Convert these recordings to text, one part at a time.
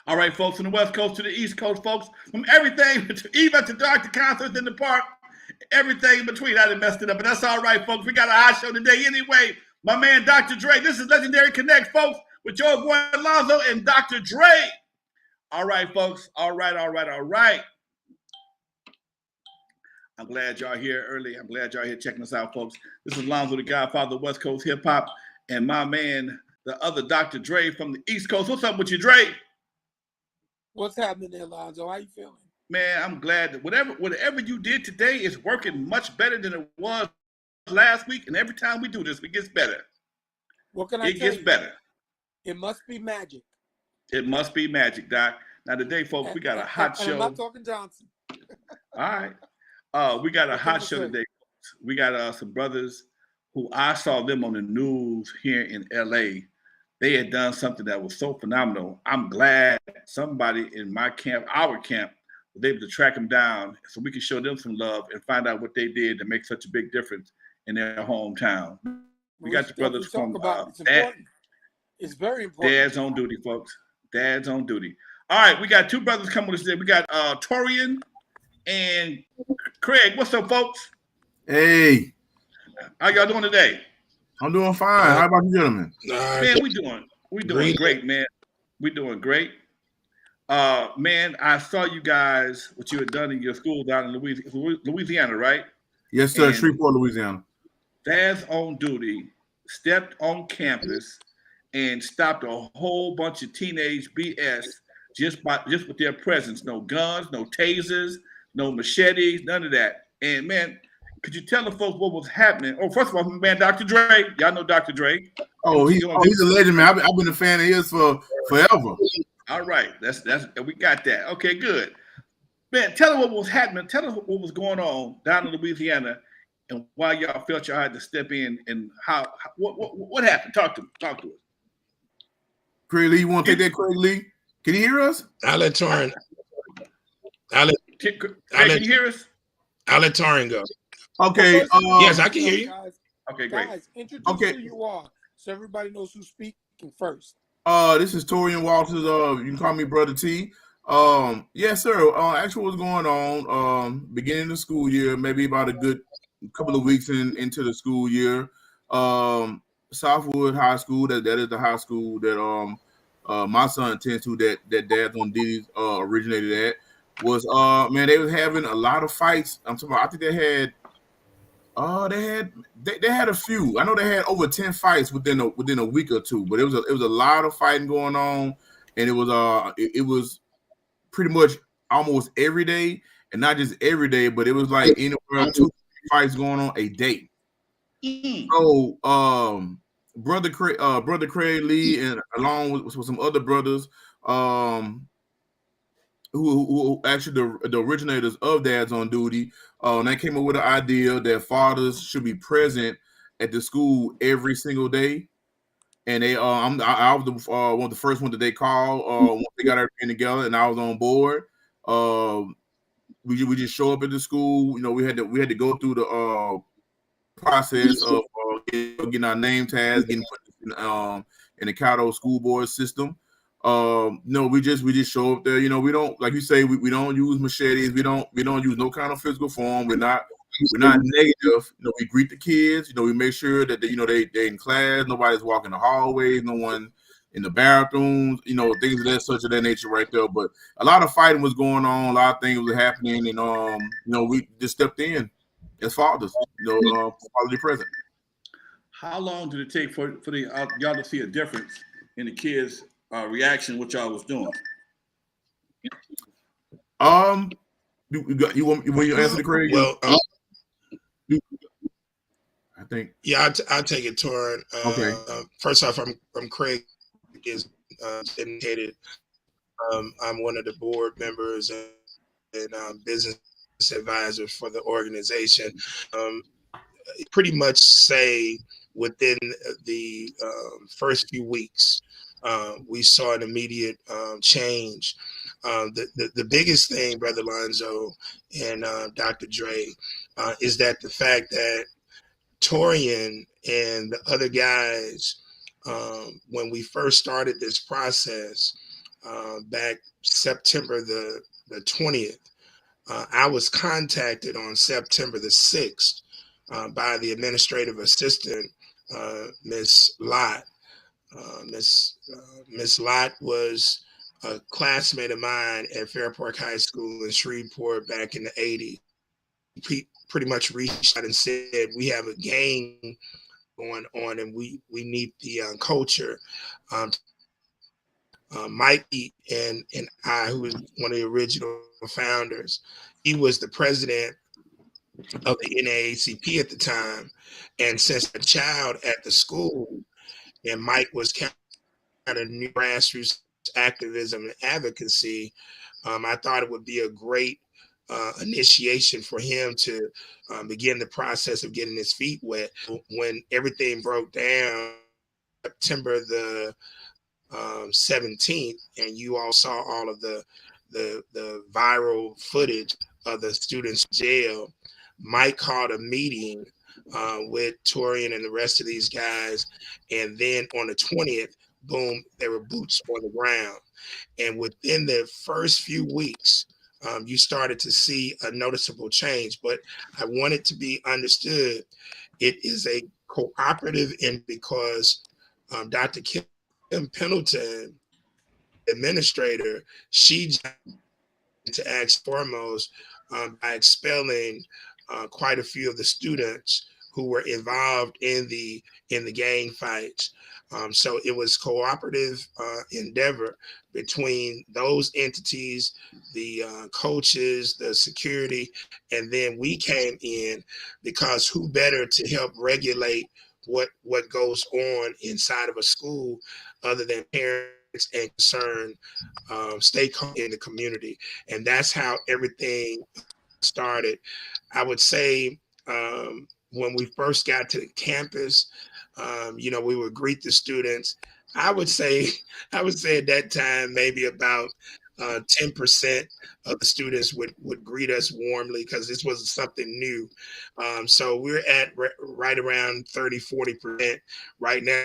All right, folks, from the West Coast to the East Coast, folks, from everything to even to Dr. Concerts in the park, everything in between. I done messed it up, but that's all right, folks. We got a hot show today anyway. My man, Dr. Dre. This is Legendary Connect, folks, with your boy Lonzo and Dr. Dre. All right, folks. All right. I'm glad y'all here early. I'm glad y'all here checking us out, folks. This is Lonzo, the Godfather of West Coast hip hop, and my man, the other Dr. Dre from the East Coast. What's up with you, Dre? What's happening there, Lonzo? How you feeling? Man, I'm glad that whatever you did today is working much better than it was last week. And every time we do this, it gets better. What can I tell you? It gets better. It must be magic. It must be magic, Doc. Now today, folks, we got a hot show. I'm not talking Johnson. All right. We got a hot show today. We got some brothers who I saw them on the news here in LA. They had done something that was so phenomenal. I'm glad somebody in my camp, our camp, was able to track them down so we can show them some love and find out what they did to make such a big difference in their hometown. We got the brothers from it's very important. Dad's on duty, folks. Dad's on duty. All right, we got two brothers coming with us today. We got Torian and Craig. What's up, folks? Hey. How y'all doing today? I'm doing fine. How about you, gentlemen? Man, we doing great, man. We doing great. Man, I saw you guys, what you had done in your school down in Louisiana, right? Yes, sir. Shreveport, Louisiana. Dad's on duty, stepped on campus, and stopped a whole bunch of teenage BS just with their presence. No guns, no tasers, no machetes, none of that. And man, could you tell the folks what was happening? Oh, first of all, man, Dr. Dre. Y'all know Dr. Dre. Oh, he's a legend, man. I've been a fan of his for forever. All right, that's we got that. Okay, good. Man, tell us what was happening. Tell us what was going on down in Louisiana, and why y'all felt y'all had to step in, and what happened. Talk to us. Craig Lee, you want to take that, Craig Lee? Can you hear us? I'll let Torrin. Can you hear us? I'll let Torrin go. Okay. Yes, I can hear you. Okay, great. Guys, introduce who you are so everybody knows who's speaking first. This is Torian Walters. You can call me Brother T. Yes, sir. Actually, what's going on? Beginning of the school year, maybe about a good couple of weeks into the school year. Southwood High School. That is the high school that my son attends to. That Dad's on duty originated at. Was man, they was having a lot of fights. I'm talking about. I think they had a few. I know they had over 10 fights within a week or two, but it was a lot of fighting going on, and it was pretty much almost every day, and not just every day, but it was like anywhere 2 fights going on a day. So brother Craig Lee and along with some other brothers who actually the originators of Dad's on Duty, and they came up with the idea that fathers should be present at the school every single day. And they, I was one of the first ones that they called once they got everything together, and I was on board. We just show up at the school. You know, we had to go through the process of getting our name tags, getting put in the Caddo school board system. No, we just show up there. You know, we don't, like you say, we don't use machetes. We don't use no kind of physical form. We're not negative. You know, we greet the kids. You know, we make sure that they're in class. Nobody's walking the hallways. No one in the bathrooms. You know, things of that nature right there. But a lot of fighting was going on. A lot of things was happening, and you know, we just stepped in as fathers. You know, fatherly present. How long did it take for y'all to see a difference in the kids' reaction? What y'all was doing? You want you answer the Craig? Well, I think. Yeah, I'll take it, Torrin. Okay. First off, I'm Craig. Is indicated. I'm one of the board members and business advisors for the organization. Pretty much say within the first few weeks, we saw an immediate change. The biggest thing, Brother Lonzo and Dr. Dre, is that the fact that Torian and the other guys, when we first started this process, back September the 20th. I was contacted on September the 6th by the administrative assistant, Miss Lott. Miss Lott was a classmate of mine at Fair Park High School in Shreveport back in the 80s. Pretty much reached out and said, we have a game going on and we need the culture. Mikey and I, who was one of the original founders, he was the president of the NAACP at the time. And since a child at the school, and Mike was kind of new grassroots activism and advocacy, I thought it would be a great initiation for him to begin the process of getting his feet wet. When everything broke down, September the 17th, and you all saw all of the viral footage of the students in jail, Mike called a meeting with Torian and the rest of these guys, and then on the 20th, boom, there were boots on the ground. And within the first few weeks, you started to see a noticeable change. But I want it to be understood, it is a cooperative, and because Dr. Kim Pendleton, administrator, she to act foremost by expelling quite a few of the students who were involved in the gang fights. So it was cooperative endeavor between those entities, the coaches, the security, and then we came in because who better to help regulate what goes on inside of a school other than parents and concerned stakeholders in the community. And that's how everything started. I would say when we first got to the campus, we would greet the students. I would say at that time maybe about 10% of the students would greet us warmly because this was something new. So we're at right around 30-40% right now.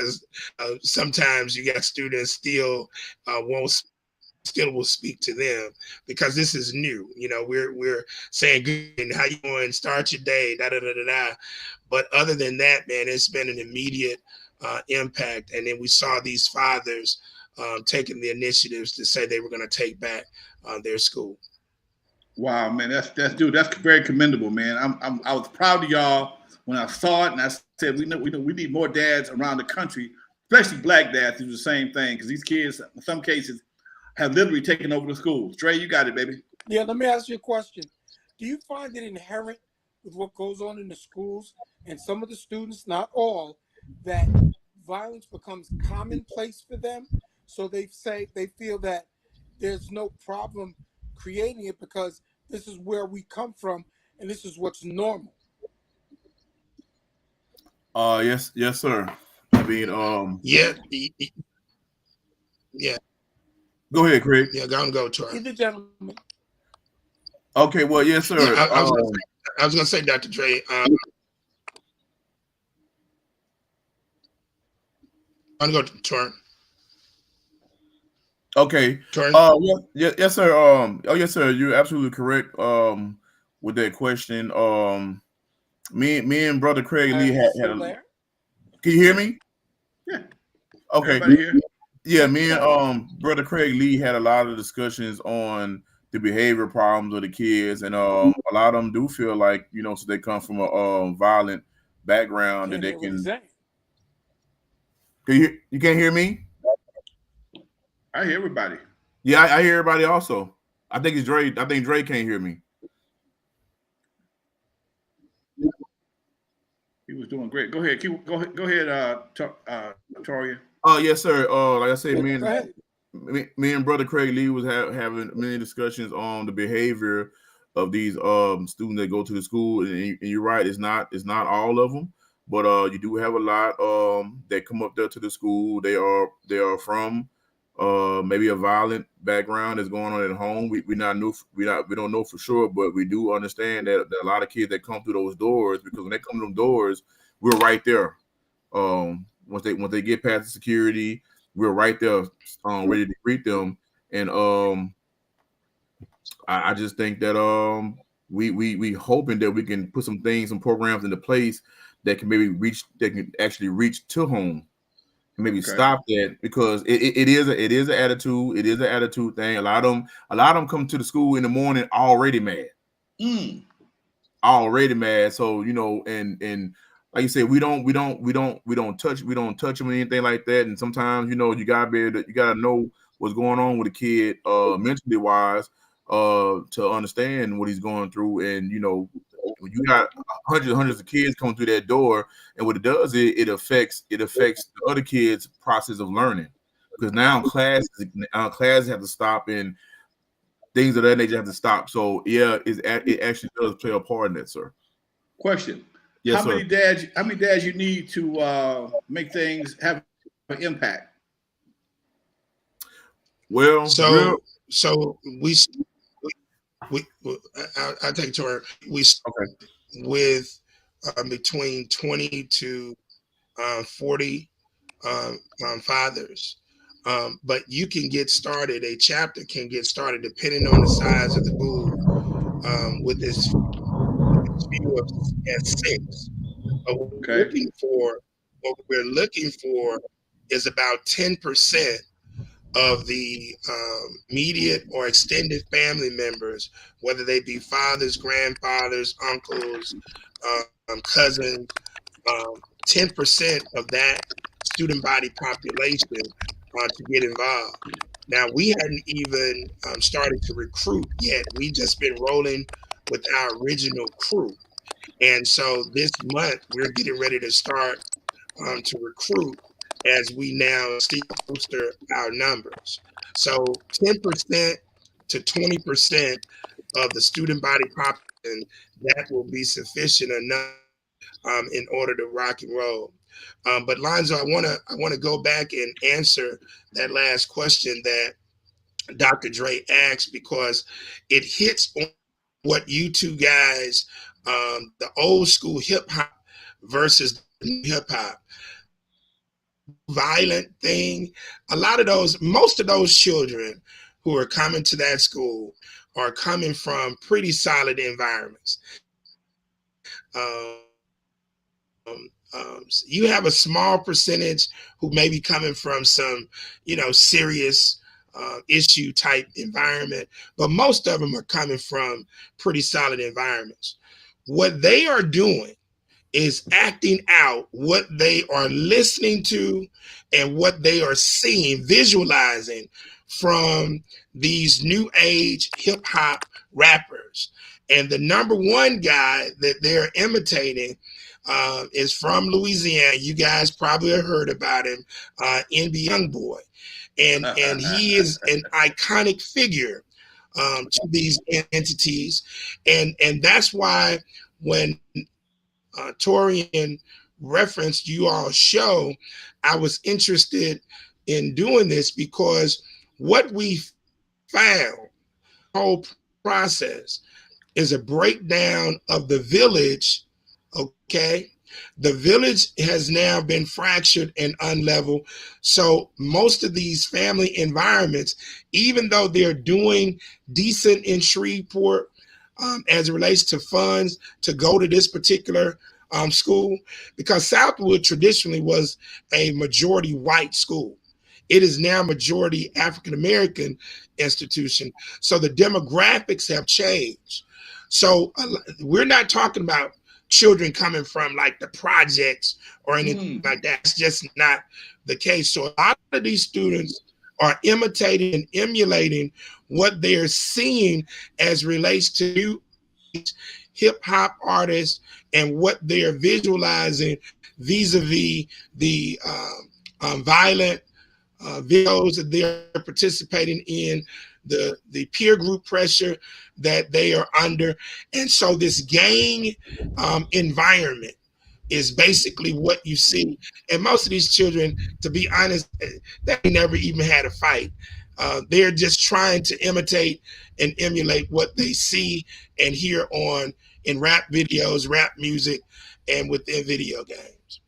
Sometimes you got students still will speak to them because this is new. We're saying good and how you doing, start your day, da da da da da. But other than that, man, it's been an immediate impact. And then we saw these fathers taking the initiatives to say they were going to take back their school. Wow, man, that's very commendable, man. I was proud of y'all when I saw it, and I said we need more dads around the country, especially black dads, to do the same thing because these kids, in some cases, have literally taken over the schools. Dre, you got it, baby. Yeah, let me ask you a question. Do you find it inherent with what goes on in the schools and some of the students, not all, that violence becomes commonplace for them? So they feel that there's no problem creating it because this is where we come from and this is what's normal. Yes, sir. I mean, yeah. Go ahead, Craig. Yeah, go, Tor. Either gentleman. Okay, well, yes, sir. Yeah, I was gonna say, Dr. Dre. I'm gonna go to Tor. Okay. Tor. Yes, sir. Yes, sir. You're absolutely correct. With that question. Me and brother Craig Lee had there? Can you hear me? Yeah. Okay. Yeah, me and brother Craig Lee had a lot of discussions on the behavior problems of the kids, and a lot of them do feel like so they come from a violent background that they can. You can't hear me? I hear everybody. Yeah, I hear everybody also. I think it's Dre. I think Dre can't hear me. He was doing great. Go ahead. Go ahead, Toria. Yes, sir. Like I said, me and brother Craig Lee was having many discussions on the behavior of these students that go to the school, and you're right, it's not all of them, but you do have a lot that come up there to the school. They are from maybe a violent background that's going on at home. We don't know for sure, but we do understand that there are a lot of kids that come through those doors, because when they come to them doors, we're right there. Once they get past the security, we're right there, ready to greet them. And I just think that we hoping that we can put some programs into place that can actually reach to home and maybe stop that, because it is an attitude thing. A lot of them come to the school in the morning already mad. Already mad. So, you know, and like you said, we don't touch them or anything like that. And sometimes, you know, you gotta know what's going on with a kid mentally wise to understand what he's going through. And, you know, when you got hundreds of kids coming through that door, and what it does is it affects the other kids' process of learning, because now classes have to stop and things of that nature have to stop. So yeah, it actually does play a part in that, sir. Question: Yes, How many dads you need to make things have an impact? Well, so I'll take it to her. We with between 20 to 40 fathers. But you can get started, a chapter can get started depending on the size of the school with this view of six. What we're looking for is about 10% of the immediate or extended family members, whether they be fathers, grandfathers, uncles, cousins, 10% of that student body population to get involved. Now, we hadn't even started to recruit yet. We just been rolling with our original crew. And so this month, we're getting ready to start to recruit as we now see bolster our numbers. So 10% to 20% of the student body population, that will be sufficient enough in order to rock and roll. But Lonzo, I want to go back and answer that last question that Dr. Dre asked, because it hits on what you two guys, the old school hip hop versus hip hop. Violent thing. Most of those children who are coming to that school are coming from pretty solid environments. You have a small percentage who may be coming from some, serious issue type environment, but most of them are coming from pretty solid environments. What they are doing is acting out what they are listening to and what they are seeing, visualizing from these new age hip hop rappers. And the number one guy that they're imitating is from Louisiana. You guys probably have heard about him, NB Youngboy. And he is an iconic figure to these entities. And that's why when Torian referenced you all show, I was interested in doing this, because what we found, the whole process, is a breakdown of the village. Okay, the village has now been fractured and unleveled. So most of these family environments, even though they're doing decent in Shreveport as it relates to funds to go to this particular school, because Southwood traditionally was a majority white school. It is now majority African American institution. So the demographics have changed. So we're not talking about children coming from like the projects or anything like that. It's just not the case. So a lot of these students are imitating and emulating what they're seeing as relates to hip hop artists and what they're visualizing vis-a-vis the violent videos that they're participating in, the peer group pressure that they are under. And so this gang environment is basically what you see. And most of these children, to be honest, they never even had a fight. They're just trying to imitate and emulate what they see and hear in rap videos, rap music, and within video games.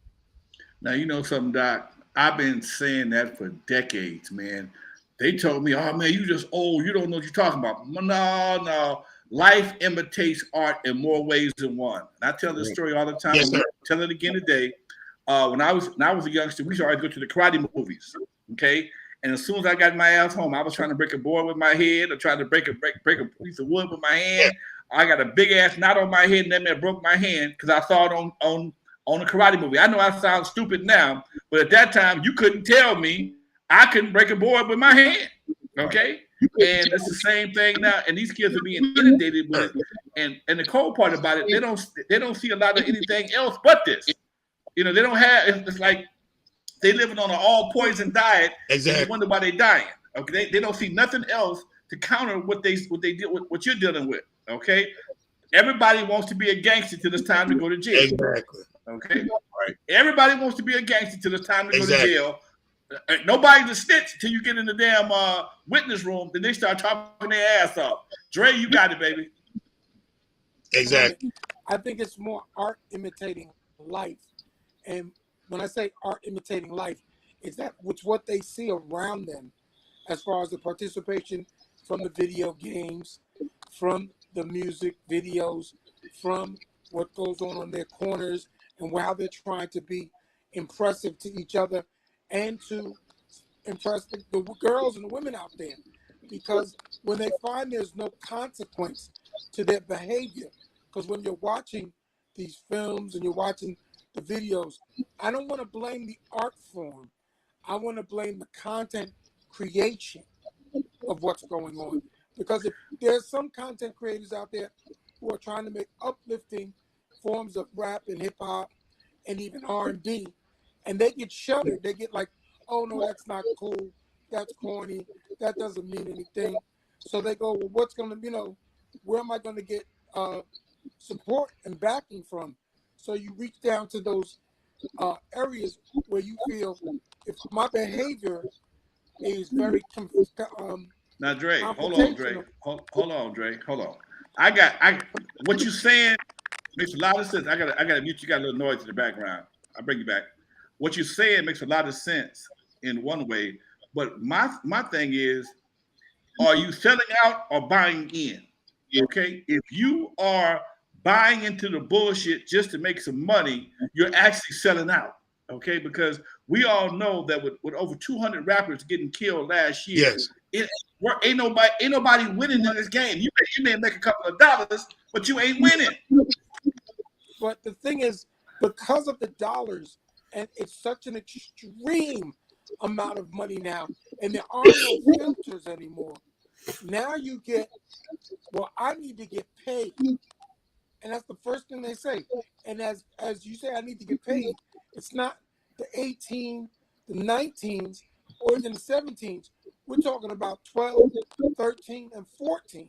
Now, you know something, Doc? I've been saying that for decades, man. They told me, "Oh man, you just old. You don't know what you're talking about." No. Life imitates art in more ways than one. And I tell this story all the time. Yes, sir. I'm tell it again today. When I was a youngster, we used to always go to the karate movies. Okay. And as soon as I got my ass home, I was trying to break a board with my head or trying to break a piece of wood with my hand. I got a big ass knot on my head, and that man broke my hand because I saw it on a karate movie. I know I sound stupid now, but at that time, you couldn't tell me I couldn't break a board with my hand. Okay. And it's the same thing now. And these kids are being inundated with it. And the cold part about it, they don't see a lot of anything else but this. You know, they don't have. It's like they living on an all poison diet. Exactly. And you wonder why they dying. Okay. They don't see nothing else to counter what they deal with, what you're dealing with. Okay. Everybody wants to be a gangster till it's time to go to jail. Exactly. Okay. Right. Everybody wants to be a gangster till it's time to go to jail. Nobody's a snitch till you get in the damn witness room. Then they start talking their ass off. Dre, you got it, baby. Exactly. I think it's more art imitating life. And when I say art imitating life, it's what they see around them as far as the participation from the video games, from the music videos, from what goes on their corners, and how they're trying to be impressive to each other and to impress the girls and the women out there. Because when they find there's no consequence to their behavior, because when you're watching these films and you're watching the videos, I don't want to blame the art form. I want to blame the content creation of what's going on. Because if there's some content creators out there who are trying to make uplifting forms of rap and hip hop and even R&B, and they get shuttered, they get like, oh no, that's not cool, that's corny, that doesn't mean anything. So they go, well, what's going to, where am I going to get support and backing from? So you reach down to those areas where you feel if my behavior is very now, Dre, hold on, Dre. Hold on, Dre. Hold on. What you saying makes a lot of sense. I gotta mute. You got a little noise in the background. I'll bring you back. What you're saying makes a lot of sense in one way, but my thing is, are you selling out or buying in? Okay, if you are buying into the bullshit just to make some money, you're actually selling out. Okay, because we all know that with over 200 rappers getting killed last year, yes, ain't nobody winning in this game. You may make a couple of dollars, but you ain't winning. But the thing is, because of the dollars, and it's such an extreme amount of money now, and there are no filters anymore. Now you get, well, I need to get paid. And that's the first thing they say. And as you say, I need to get paid. It's not the 18, the 19s, or even the 17s. We're talking about 12, 13, and 14.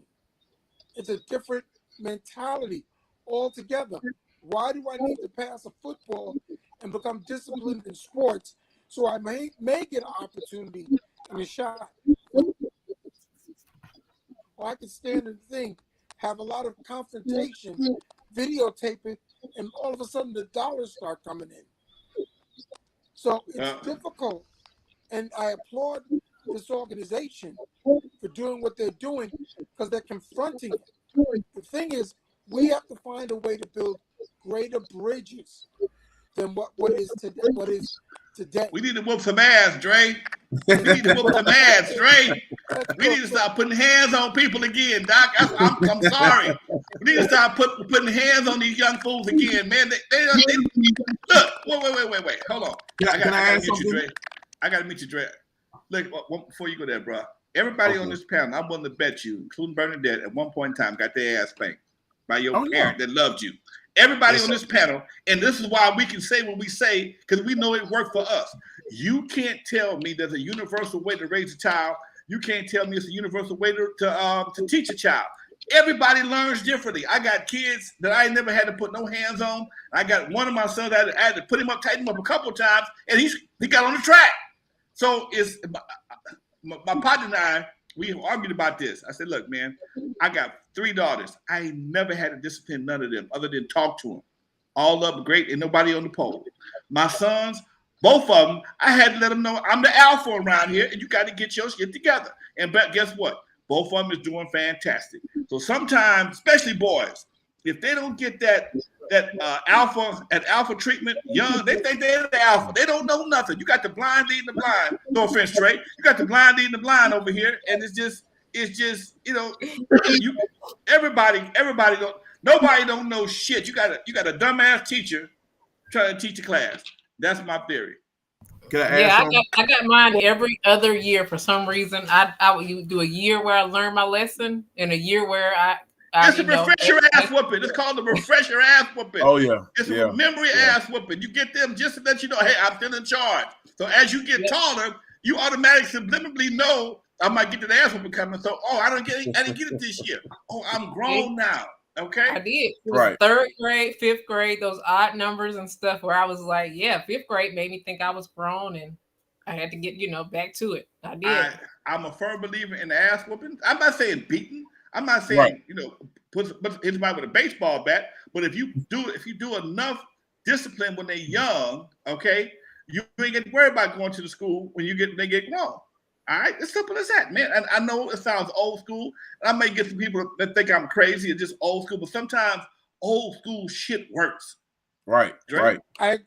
It's a different mentality altogether. Why do I need to pass a football and become disciplined in sports so I may get an opportunity and a shot? Or I can stand and think, have a lot of confrontation, videotape it, and all of a sudden the dollars start coming in. So it's difficult. And I applaud this organization for doing what they're doing because they're confronting it. The thing is, we have to find a way to build greater bridges than what is today. We need to whoop some ass, Dre. We need to whoop some ass, Dre. We need to start putting hands on people again, Doc. I'm sorry. We need to start putting hands on these young fools again, man. They look. Wait. Hold on. I gotta meet you, Dre. I gotta meet you, Dre. Look, before you go there, bro. Everybody on this panel, I'm willing to bet you, including Bernadette, at one point in time, got their ass spanked by your parent that loved you. Everybody on this panel, and this is why we can say what we say, because we know it worked for us. You can't tell me there's a universal way to raise a child. You can't tell me it's a universal way to teach a child. Everybody learns differently. I got kids that I never had to put no hands on. I got one of my sons, I had to put him up, tighten him up a couple of times, and he got on the track. So it's my partner and I, we argued about this. I said, look, man, I got 3 daughters. I never had to discipline none of them other than talk to them. All up great and nobody on the pole. My sons, both of them, I had to let them know I'm the alpha around here, and you got to get your shit together. And but guess what? Both of them is doing fantastic. So sometimes, especially boys, if they don't get that alpha treatment young, they think they're the alpha. They don't know nothing. You got the blind leading the blind. No offense, Trey. You got the blind leading the blind over here, and it's just everybody don't nobody don't know shit. You got a dumbass teacher trying to teach a class. That's my theory. Can I ask something? I got mine every other year for some reason. I would do a year where I learn my lesson and a year where it's a refresher ass whooping. It's called a refresher ass whooping. Oh yeah. It's a memory ass whooping. You get them just to let you know, hey, I'm still in charge. So as you get taller, you automatically subliminally know I might get to the ass whooping coming. So I didn't get it this year. Oh, I'm grown now. Okay. I did. Right. 3rd grade, 5th grade, those odd numbers and stuff where I was like, yeah, 5th grade made me think I was grown and I had to get, back to it. I did. I'm a firm believer in the ass whooping. I'm not saying beating. I'm not saying, put anybody with a baseball bat, but if you do enough discipline when they're young, okay, you ain't get to worry about going to the school when they get grown. All right, it's simple as that, man. And I know it sounds old school. And I may get some people that think I'm crazy or just old school, but sometimes old school shit works. Right. I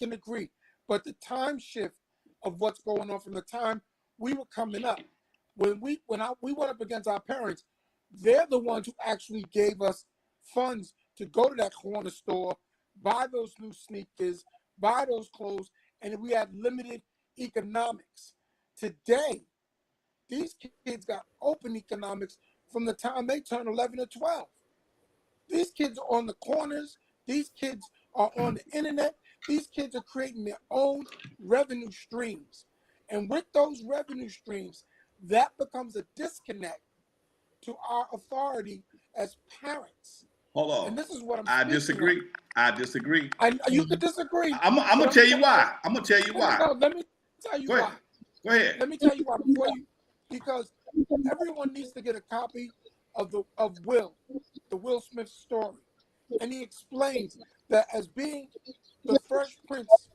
can agree, but the time shift of what's going on from the time we were coming up, when we went up against our parents, they're the ones who actually gave us funds to go to that corner store, buy those new sneakers, buy those clothes, and we had limited economics. Today, these kids got open economics from the time they turn 11 or 12. These kids are on the corners. These kids are on the internet. These kids are creating their own revenue streams. And with those revenue streams, that becomes a disconnect to our authority as parents. Hold on. And this is what I disagree. of. I disagree. You could disagree. I'm going to tell you why. I'm going to tell you why. No, let me tell you why. Go ahead. Let me tell you why because everyone needs to get a copy of Will, the Will Smith story. And he explains that as being the Fresh Prince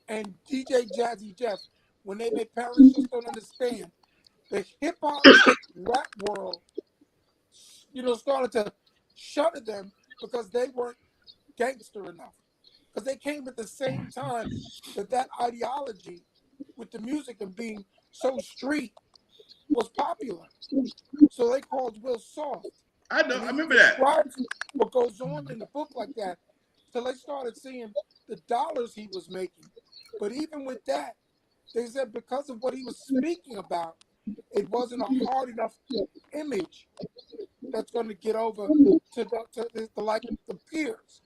and DJ Jazzy Jeff, when their parents just don't understand, the hip hop rap world, started to shudder them because they weren't gangster enough. Because they came at the same time that ideology with the music and being so street was popular. So they called Will soft. I know. I remember that. What goes on in the book like that, till they started seeing the dollars he was making. But even with that, they said because of what he was speaking about, it wasn't a hard enough image that's going to get over to the peers.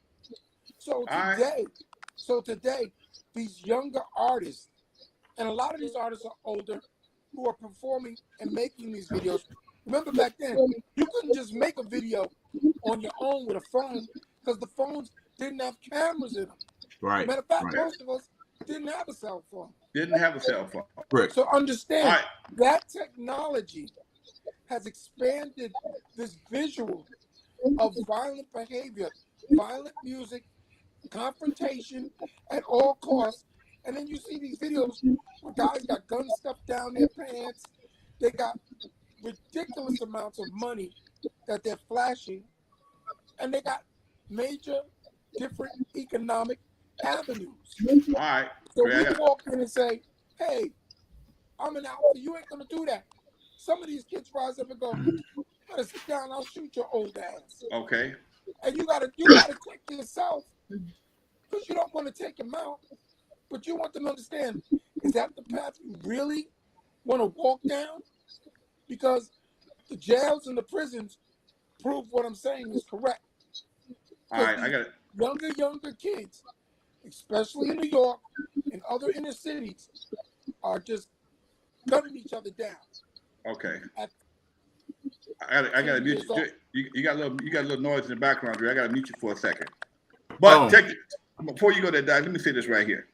So today, these younger artists, and a lot of these artists are older, who are performing and making these videos. Remember back then, you couldn't just make a video on your own with a phone because the phones didn't have cameras in them. Right. Matter of fact, most of us didn't have a cell phone. Didn't have a cell phone. Correct. So understand that technology has expanded this visual of violent behavior, violent music, confrontation at all costs. And then you see these videos where guys got gun stuff down their pants. They got ridiculous amounts of money that they're flashing. And they got major different economic avenues. All right. So we walk in and say, hey, I'm an alpha. You ain't going to do that. Some of these kids rise up and go, you gotta sit down, I'll shoot your old ass. Okay. And you gotta check yourself because you don't want to take them out. But you want them to understand, is that the path you really want to walk down? Because the jails and the prisons prove what I'm saying is correct. All right, I got it. Younger kids, especially in New York and other inner cities, are just gunning each other down. Okay. I got to mute you. You got a little noise in the background, Drew. I got to mute you for a second. But check it. Before you go there, Doc, let me say this right here.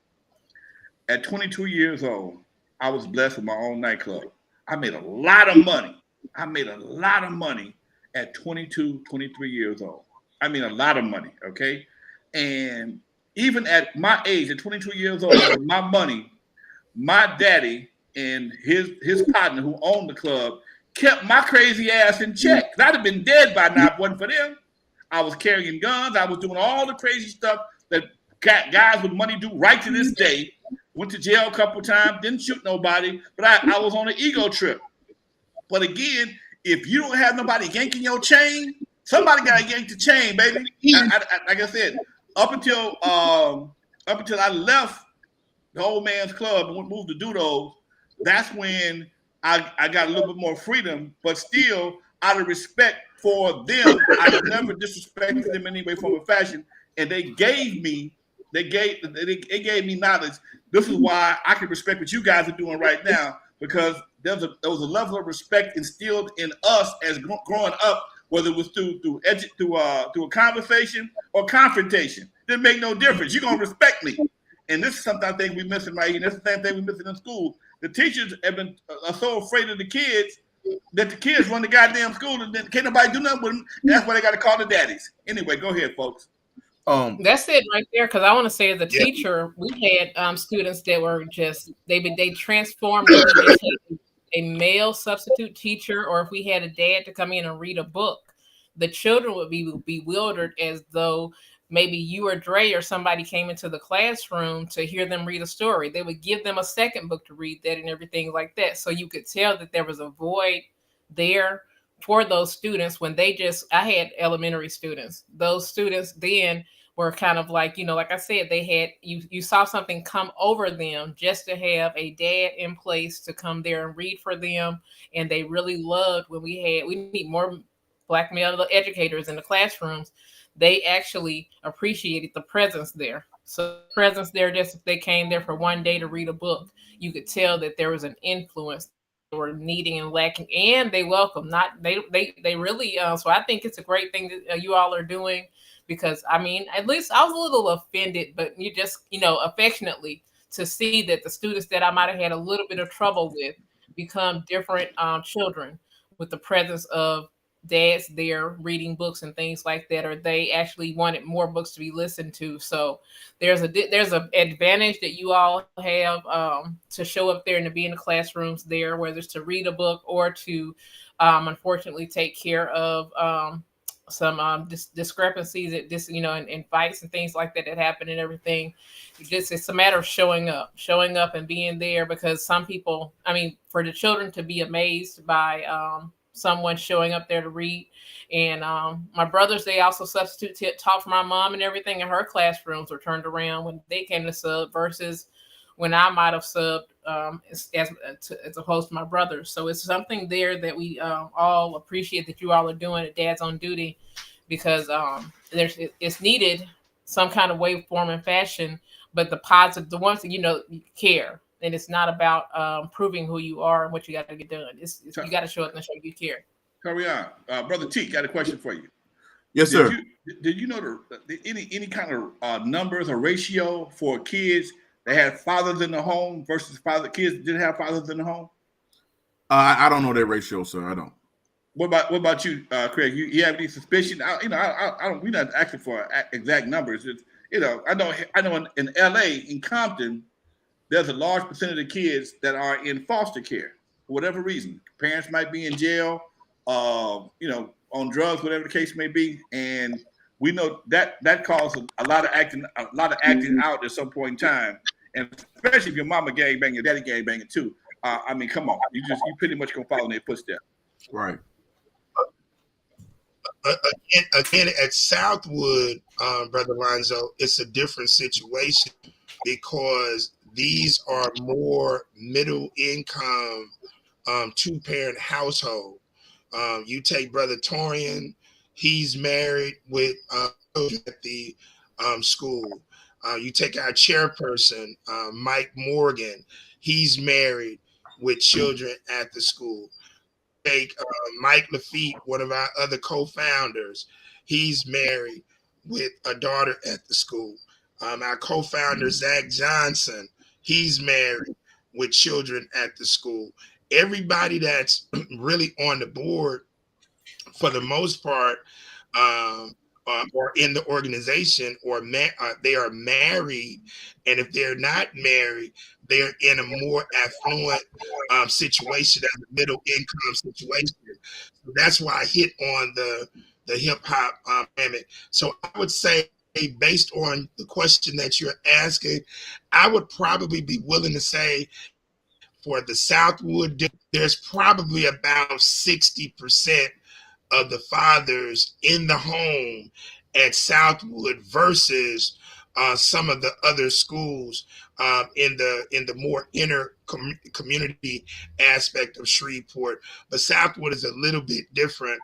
At 22 years old, I was blessed with my own nightclub. I made a lot of money at 22, 23 years old. I mean, a lot of money, okay? And even at my age, at 22 years old, with my money, my daddy and his partner who owned the club kept my crazy ass in check. I'd have been dead by now if it wasn't for them. I was carrying guns. I was doing all the crazy stuff that guys with money do right to this day. Went to jail a couple times, didn't shoot nobody, but I was on an ego trip. But again, if you don't have nobody yanking your chain, somebody got to yank the chain, baby. Like I said, up until I left the old man's club and moved to Dudos, that's when I got a little bit more freedom, but still out of respect for them, I never disrespected them in any way, form, or fashion. And they gave me knowledge. This is why I can respect what you guys are doing right now, because there was a level of respect instilled in us as growing up, whether it was through a conversation or confrontation. Didn't make no difference. You're gonna respect me. And this is something I think we're missing right here. This is the same thing we're missing in school. The teachers are so afraid of the kids that the kids run the goddamn school and then can't nobody do nothing with them. And that's why they got to call the daddies. Anyway, go ahead, folks. That's it right there. Because I want to say, as a teacher, we had students that were just they transformed. If we just had a male substitute teacher, or if we had a dad to come in and read a book, the children would be bewildered, as though maybe you or Dre or somebody came into the classroom to hear them read a story. They would give them a second book to read that and everything like that. So you could tell that there was a void there for those students when I had elementary students. Those students then were kind of like, like I said, they had, you saw something come over them just to have a dad in place to come there and read for them. And they really loved when we need more Black male educators in the classrooms. They actually appreciated the presence there. So presence there, just if they came there for one day to read a book, you could tell that there was an influence they were needing and lacking, and they welcome. They really. So I think it's a great thing that you all are doing, because I mean, at least I was a little offended, but you just affectionately, to see that the students that I might have had a little bit of trouble with become different children with the presence of dads there reading books and things like that, or they actually wanted more books to be listened to. So there's a advantage that you all have to show up there and to be in the classrooms there, whether it's to read a book or to unfortunately take care of some discrepancies that and fights and things like that happen and everything. It's a matter of showing up and being there, because some people, I mean, for the children to be amazed by someone showing up there to read. And my brothers, they also substitute taught for my mom and everything, and her classrooms were turned around when they came to sub versus when I might have subbed as opposed to my brothers. So it's something there that we all appreciate that you all are doing at Dad's on Duty, because it's needed some kind of way, form, and fashion. But the ones that you care. And it's not about proving who you are and what you got to get done. You got to show up and show you care. Hurry on. Brother T, got a question for you. Yes, sir. Did you know any kind of numbers or ratio for kids that had fathers in the home versus kids that didn't have fathers in the home? I don't know that ratio, sir. I don't. What about you, Craig? You have any suspicion? I don't. We're not asking for exact numbers. It's, I know in LA, in Compton, there's a large percentage of kids that are in foster care for whatever reason. Parents might be in jail, on drugs, whatever the case may be, and we know that causes a lot of acting out at some point in time, and especially if your mama gang banging, your daddy gang banging too. I mean, come on, you pretty much gonna follow in their footsteps. Right. Again, at Southwood, Brother Lonzo, it's a different situation, because these are more middle income, two-parent household. You take Brother Torian, he's married with at the school. You take our chairperson, Mike Morgan, he's married with children at the school. Take Mike Lafitte, one of our other co-founders, he's married with a daughter at the school. Our co-founder, Zach Johnson, he's married with children at the school. Everybody that's really on the board, for the most part, are or in the organization, or they are married, and if they're not married, they're in a more affluent situation, as a middle income situation. So that's why I hit on the hip hop limit. So I would say, based on the question that you're asking, I would probably be willing to say for the Southwood, there's probably about 60% of the fathers in the home at Southwood versus some of the other schools in the more inner community aspect of Shreveport. But Southwood is a little bit different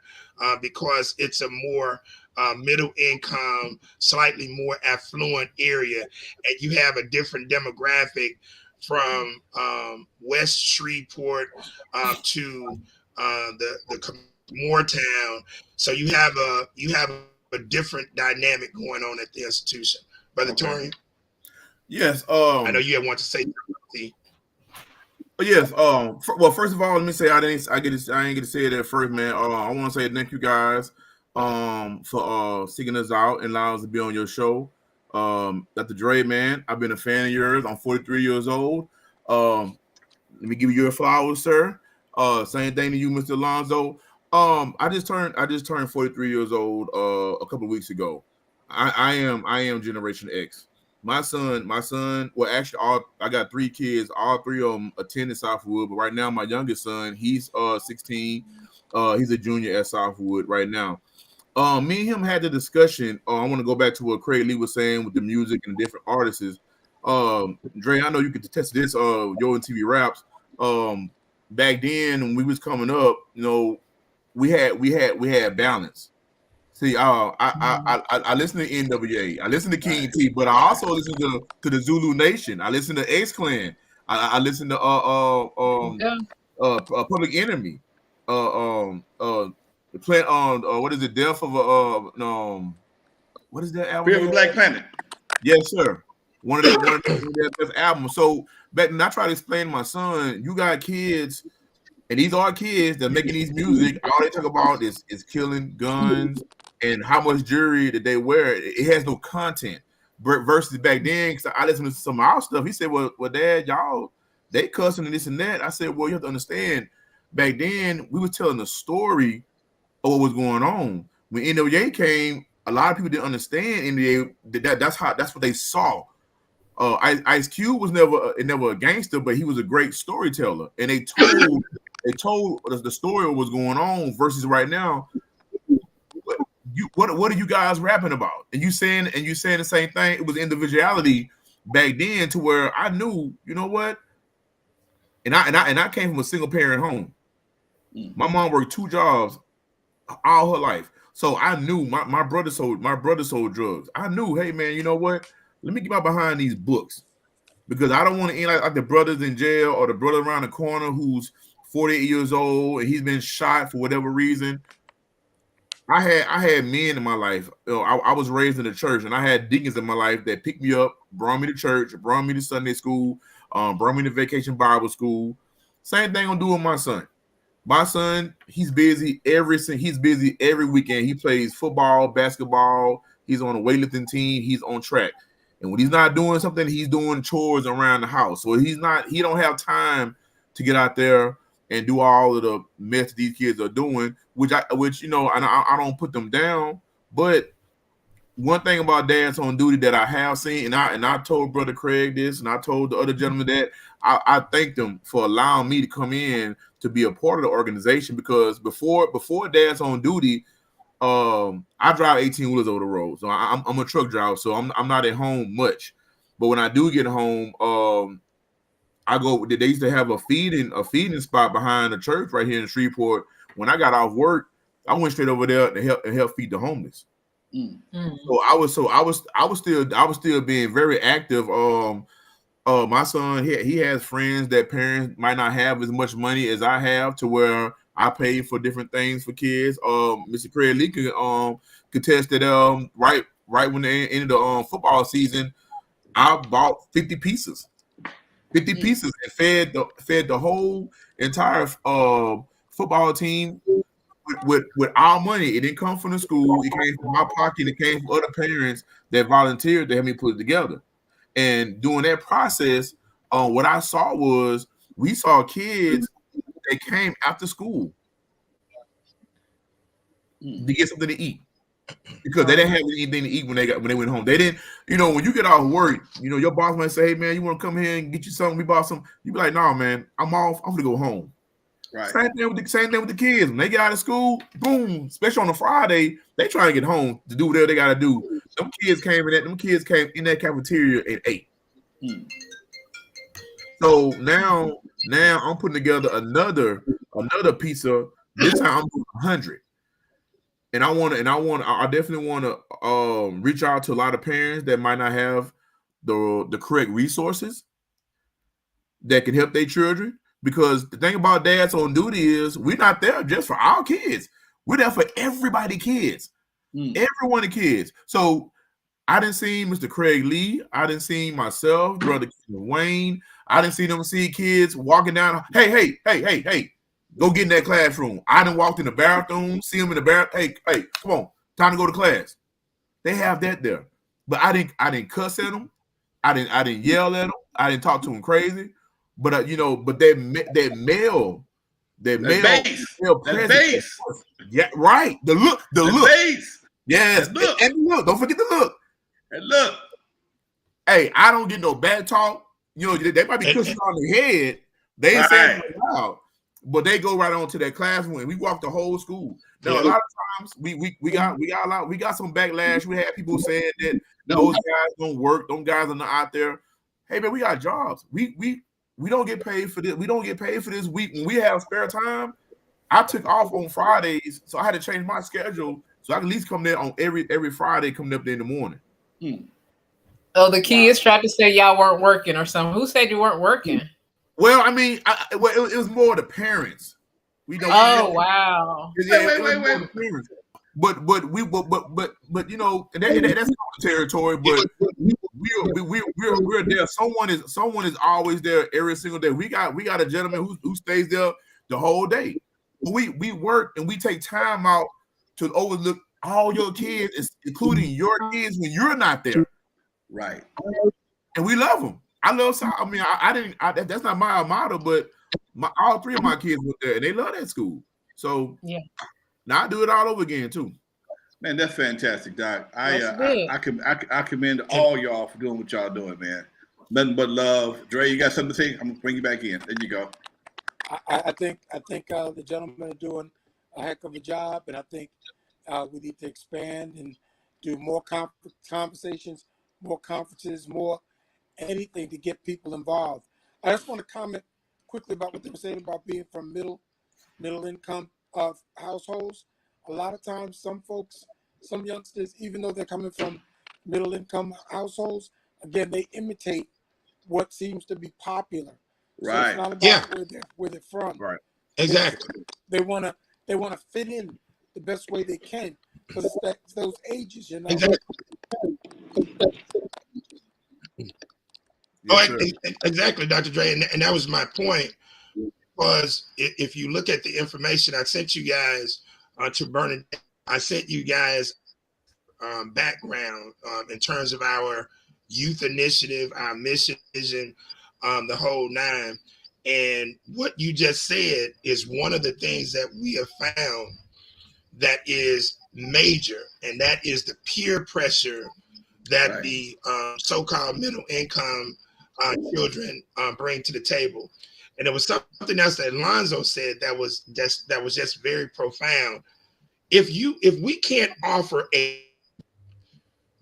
because it's a more middle income, slightly more affluent area, and you have a different demographic from West Shreveport to the Moortown. So you have a different dynamic going on at the institution. Brother Torian? Yes. I know you want to say something. Yes. Well, first of all, let me say I ain't get to say it at first, man. I want to say thank you guys for seeking us out and allowing us to be on your show. Dr. Dre, man, I've been a fan of yours. I'm 43 years old. Let me give you your flowers, sir. Same thing to you, Mr. Lonzo. I just turned 43 years old a couple of weeks ago. I am Generation X. My son, well, actually, I got 3 kids. All 3 of them attended Southwood, but right now, my youngest son, he's 16. He's a junior at Southwood right now. Me and him had the discussion. I want to go back to what Craig Lee was saying with the music and the different artists. Dre, I know you could attest to this. Yo and TV Raps. Back then when we was coming up, you know, we had balance. See, I listen to NWA, I listen to King T, but I also listen to the Zulu Nation. I listen to Ace Clan. I listen to Public Enemy. The plant on what is it? Death of what is that album? Fear of a Black Planet. Yes, sir. One of their albums. So back then I try to explain to my son, you got kids. And these are kids that making these music. All they talk about is killing, guns, and how much jewelry that they wear. It has no content. Versus back then, because I listened to some of our stuff. He said, well, Dad, y'all, they cussing and this and that. I said, well, you have to understand, back then, we were telling the story of what was going on. When NWA came, a lot of people didn't understand NWA. That's what they saw. Ice Cube was never a gangster, but he was a great storyteller. And they told the story of what's going on versus right now. What are you guys rapping about? And you saying the same thing. It was individuality back then to where I knew, you know what? And I came from a single parent home. My mom worked 2 jobs all her life. So I knew my brother sold drugs. I knew, hey man, you know what? Let me get my behind these books because I don't want to end like the brothers in jail or the brother around the corner who's 48 years old and he's been shot for whatever reason. I had men in my life. You know, I was raised in the church, and I had deacons in my life that picked me up, brought me to church, brought me to Sunday school, brought me to vacation Bible school. Same thing I'm doing with my son. My son, he's busy every weekend. He plays football, basketball. He's on a weightlifting team. He's on track. And when he's not doing something, he's doing chores around the house. So he don't have time to get out there and do all of the mess these kids are doing, which you know, and I don't put them down. But one thing about Dads on Duty that I have seen, and I told Brother Craig this, and I told the other gentleman that I thank them for allowing me to come in to be a part of the organization, because before Dads on Duty, I drive 18 wheelers over the road, so I'm a truck driver, so I'm not at home much. But when I do get home, I go. They used to have a feeding spot behind the church right here in Shreveport. When I got off work, I went straight over there to help feed the homeless. So I was still being very active. My son, he has friends that parents might not have as much money as I have, to where I pay for different things for kids. Mr. Craig Lee can contest that. Right when they ended the football season, I bought 50 pieces. 50 pieces and fed the whole entire football team with our money. It didn't come from the school. It came from my pocket. It came from other parents that volunteered to help me put it together. And during that process, what I saw was we saw kids that came after school to get something to eat because they didn't have anything to eat when they went home. They didn't, when you get off work, your boss might say, "Hey man, you want to come here and get you something? We bought some." You be like, "No, man, I'm off. I'm gonna go home." Right. Same thing with the kids. When they get out of school, boom, especially on a Friday, they trying to get home to do whatever they got to do. Them kids came in that cafeteria and ate. So now I'm putting together another pizza. This time I'm doing 100. And I definitely want to reach out to a lot of parents that might not have the correct resources that can help their children. Because the thing about dads on duty is we're not there just for our kids. We're there for everybody kids. Everyone the kids. So I didn't see Mr. Craig Lee. I didn't see myself, Brother Wayne. I didn't see them see kids walking down. Hey, go get in that classroom. I didn't walk in the bathroom, see them in the bathroom. Hey, come on, time to go to class. They have that there. But I didn't cuss at them. I didn't yell at them. I didn't talk to them crazy. But but that male presence. Yeah, right. The look. Base. Yes. Look. And look. Don't forget the look. And look. Hey, I don't get no bad talk. They might be pushing on the head. They ain't saying it loud, but they go right on to that classroom. And we walk the whole school. Now, a lot of times we got some backlash. We had people saying that those guys don't work. Those guys are not out there. Hey man, we got jobs. We don't get paid for this. We don't get paid for this week. When we have spare time, I took off on Fridays, so I had to change my schedule so I can at least come there on every Friday, coming up there in the morning. Oh, the kids tried to say y'all weren't working or something. Who said you weren't working? Well, I mean, it was more the parents. Wow. Wait. But that's territory. But we're there. Someone is always there every single day. We got a gentleman who stays there the whole day. We work and we take time out to overlook all your kids, including your kids when you're not there. Right. And we love them. I love. I mean, I didn't. That's not my motto, but all three of my kids went there and they love that school. So yeah. Now I do it all over again too. Man, that's fantastic, Doc. I commend all y'all for doing what y'all doing, man. Nothing but love. Dre, you got something to say? I'm gonna bring you back in. There you go. I think the gentlemen are doing a heck of a job, and I think we need to expand and do more conversations, more conferences, more anything to get people involved. I just want to comment quickly about what they were saying about being from middle income households. A lot of times, some youngsters, even though they're coming from middle income households, again, they imitate what seems to be popular. So Right. it's not about where they're from. Right. Exactly. They wanna fit in the best way they can because it's those ages, you know. Exactly. Yes, exactly, Dr. Dre, and that was my point. Was if you look at the information I sent you guys to Bernadette, I sent you guys background in terms of our youth initiative, our mission, the whole nine. And what you just said is one of the things that we have found that is major, and that is the peer pressure that the so-called middle income children bring to the table. And there was something else that Lonzo said that was just very profound. If we can't offer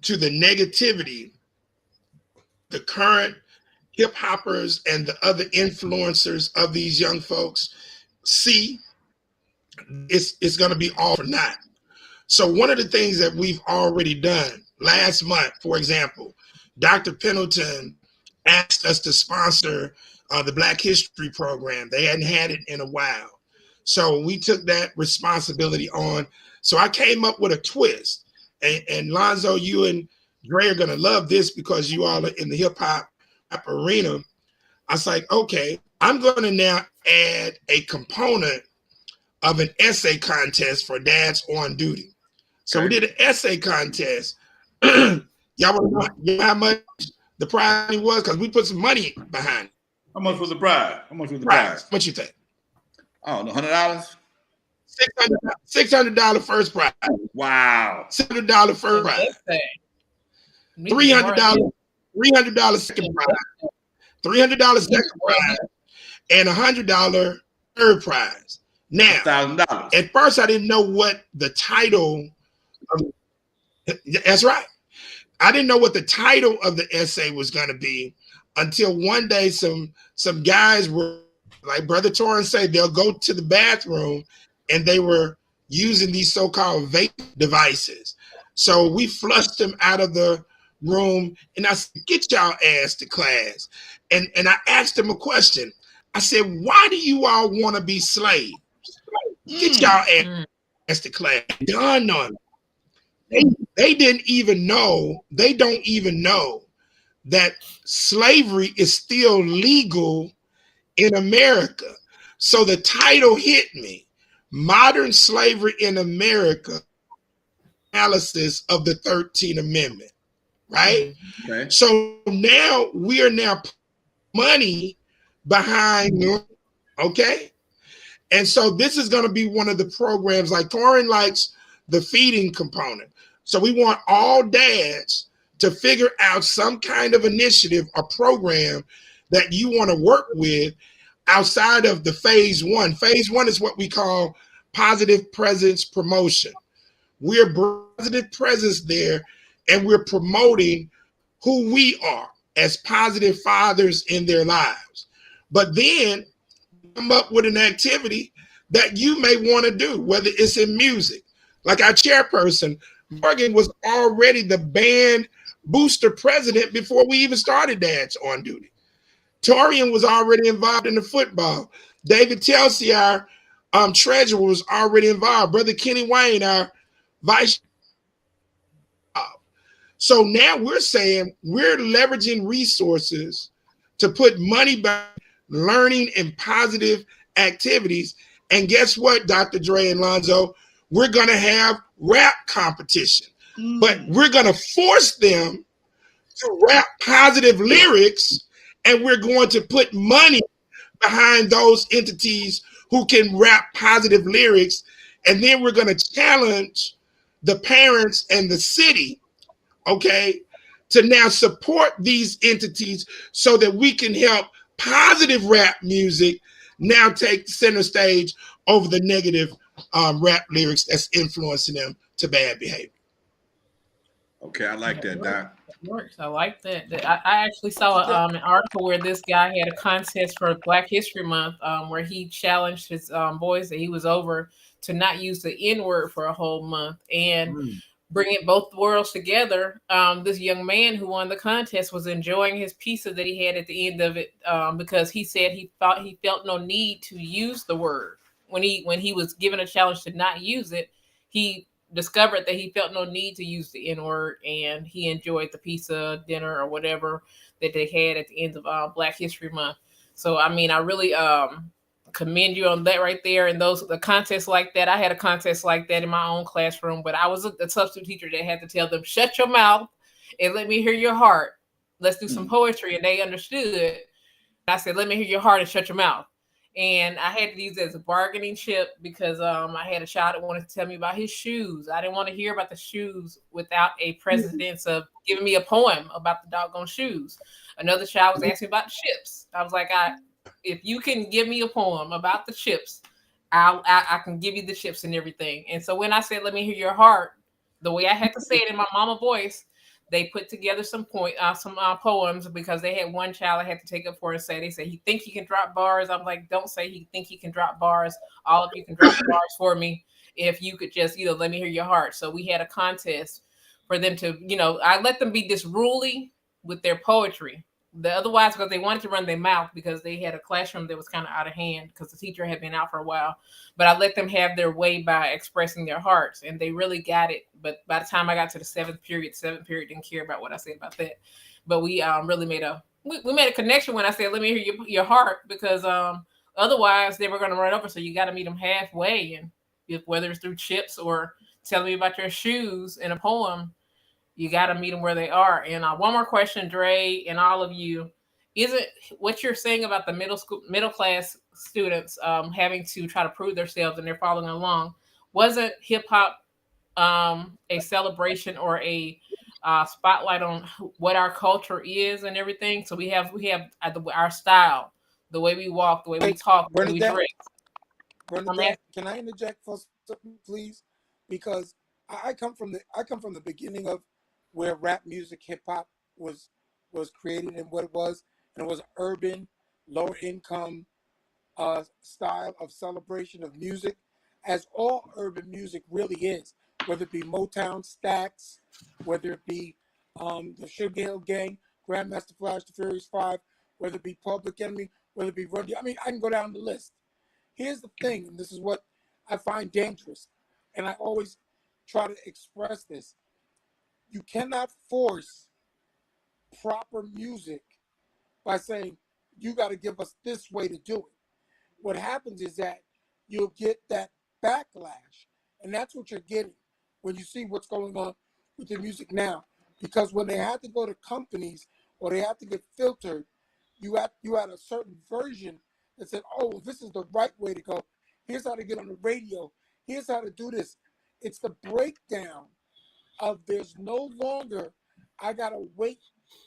to the negativity, the current hip hoppers and the other influencers of these young folks see, it's going to be all for naught. So one of the things that we've already done last month, for example, Dr. Pendleton asked us to sponsor the Black History Program. They hadn't had it in a while. So we took that responsibility on. So I came up with a twist. And Lonzo, you and Dre are going to love this because you all are in the hip hop arena. I was like, okay, I'm going to now add a component of an essay contest for dads on duty. So we did an essay contest. Y'all want to know how much the prize was? Because we put some money behind it. How much was the prize? How much was the Prize. prize? What you think? Oh, no, $100. $600 first prize. Wow. $600 first prize. $300 second prize. $300 second prize. And $100 third prize. Now, $1,000. at first I didn't know what the title of, that's right. I didn't know what the title of the essay was going to be until one day some guys were, like Brother Torrance said, they'll go to the bathroom and they were using these so-called vape devices. So we flushed them out of the room and I said, get y'all ass to class. And I asked them a question. I said, why do you all want to be slaves? Get y'all ass to class. Done on them. They didn't even know, they don't even know that slavery is still legal in America. So the title hit me, Modern Slavery in America, Analysis of the 13th Amendment, right? Okay. So now we are now money behind, okay? And so this is going to be one of the programs, like Torrin likes the feeding component. So we want all dads to figure out some kind of initiative or program that you want to work with outside of the phase one. Phase one is what we call positive presence promotion. We're positive presence there, and we're promoting who we are as positive fathers in their lives. But then come up with an activity that you may want to do, whether it's in music. Like our chairperson, Morgan, was already the band booster president before we even started Dads on Duty. Torian was already involved in the football. David Telsey, our treasurer, was already involved. Brother Kenny Wayne, our vice. So now we're saying we're leveraging resources to put money back, learning and positive activities. And guess what, Dr. Dre and Lonzo? We're going to have rap competition, but we're going to force them to rap positive lyrics, and we're going to put money behind those entities who can rap positive lyrics. And then we're going to challenge the parents and the city, okay, to now support these entities so that we can help positive rap music now take center stage over the negative rap lyrics that's influencing them to bad behavior. Okay, I like that, Doc. Works. I like that. I actually saw an article where this guy had a contest for Black History Month, where he challenged his boys that he was over to not use the N-word for a whole month and bringing both worlds together. This young man who won the contest was enjoying his pizza that he had at the end of it, because he said he felt no need to use the word when he was given a challenge to not use it. He discovered that he felt no need to use the N-word, and he enjoyed the pizza dinner or whatever that they had at the end of Black History Month. So, I mean, I really commend you on that right there. And the contests like that, I had a contest like that in my own classroom, but I was a substitute teacher that had to tell them, shut your mouth and let me hear your heart. Let's do some poetry. And they understood. I said, let me hear your heart and shut your mouth. And I had to use it as a bargaining chip because I had a child that wanted to tell me about his shoes. I didn't want to hear about the shoes without a precedence of giving me a poem about the doggone shoes. Another child was asking about chips. I was like, if you can give me a poem about the chips, I can give you the chips and everything. And so when I said, let me hear your heart, the way I had to say it in my mama voice, they put together some poems because they had one child I had to take up for and say, they said, he think he can drop bars. I'm like, don't say he think he can drop bars. All of you can drop bars for me. If you could just, let me hear your heart. So we had a contest for them to, I let them be disruly with their poetry. Otherwise, because they wanted to run their mouth because they had a classroom that was kind of out of hand because the teacher had been out for a while. But I let them have their way by expressing their hearts, and they really got it. But by the time I got to the seventh period didn't care about what I said about that. But we really made a connection when I said, let me hear your heart, because Otherwise, they were going to run over. So you got to meet them halfway, and whether it's through chips or telling me about your shoes in a poem, you got to meet them where they are. And one more question, Dre, and all of you: isn't what you're saying about the middle class students having to try to prove themselves and they're following along? Wasn't hip hop a celebration or a spotlight on what our culture is and everything? So we have our style, the way we walk, the way we talk, the way we dress. Bernadette, can I interject for something, please? Because I come from the beginning of where rap music, hip hop was created and what it was, and it was an urban, lower income style of celebration of music, as all urban music really is. Whether it be Motown, Stax, whether it be the Sugar Hill Gang, Grandmaster Flash, the Furious Five, whether it be Public Enemy, whether it be Run. I mean, I can go down the list. Here's the thing, and this is what I find dangerous, and I always try to express this. You cannot force proper music by saying, you got to give us this way to do it. What happens is that you'll get that backlash, and that's what you're getting when you see what's going on with the music now. Because when they had to go to companies or they had to get filtered, you had a certain version that said, oh, this is the right way to go. Here's how to get on the radio. Here's how to do this. It's the breakdown of there's no longer, I got to wait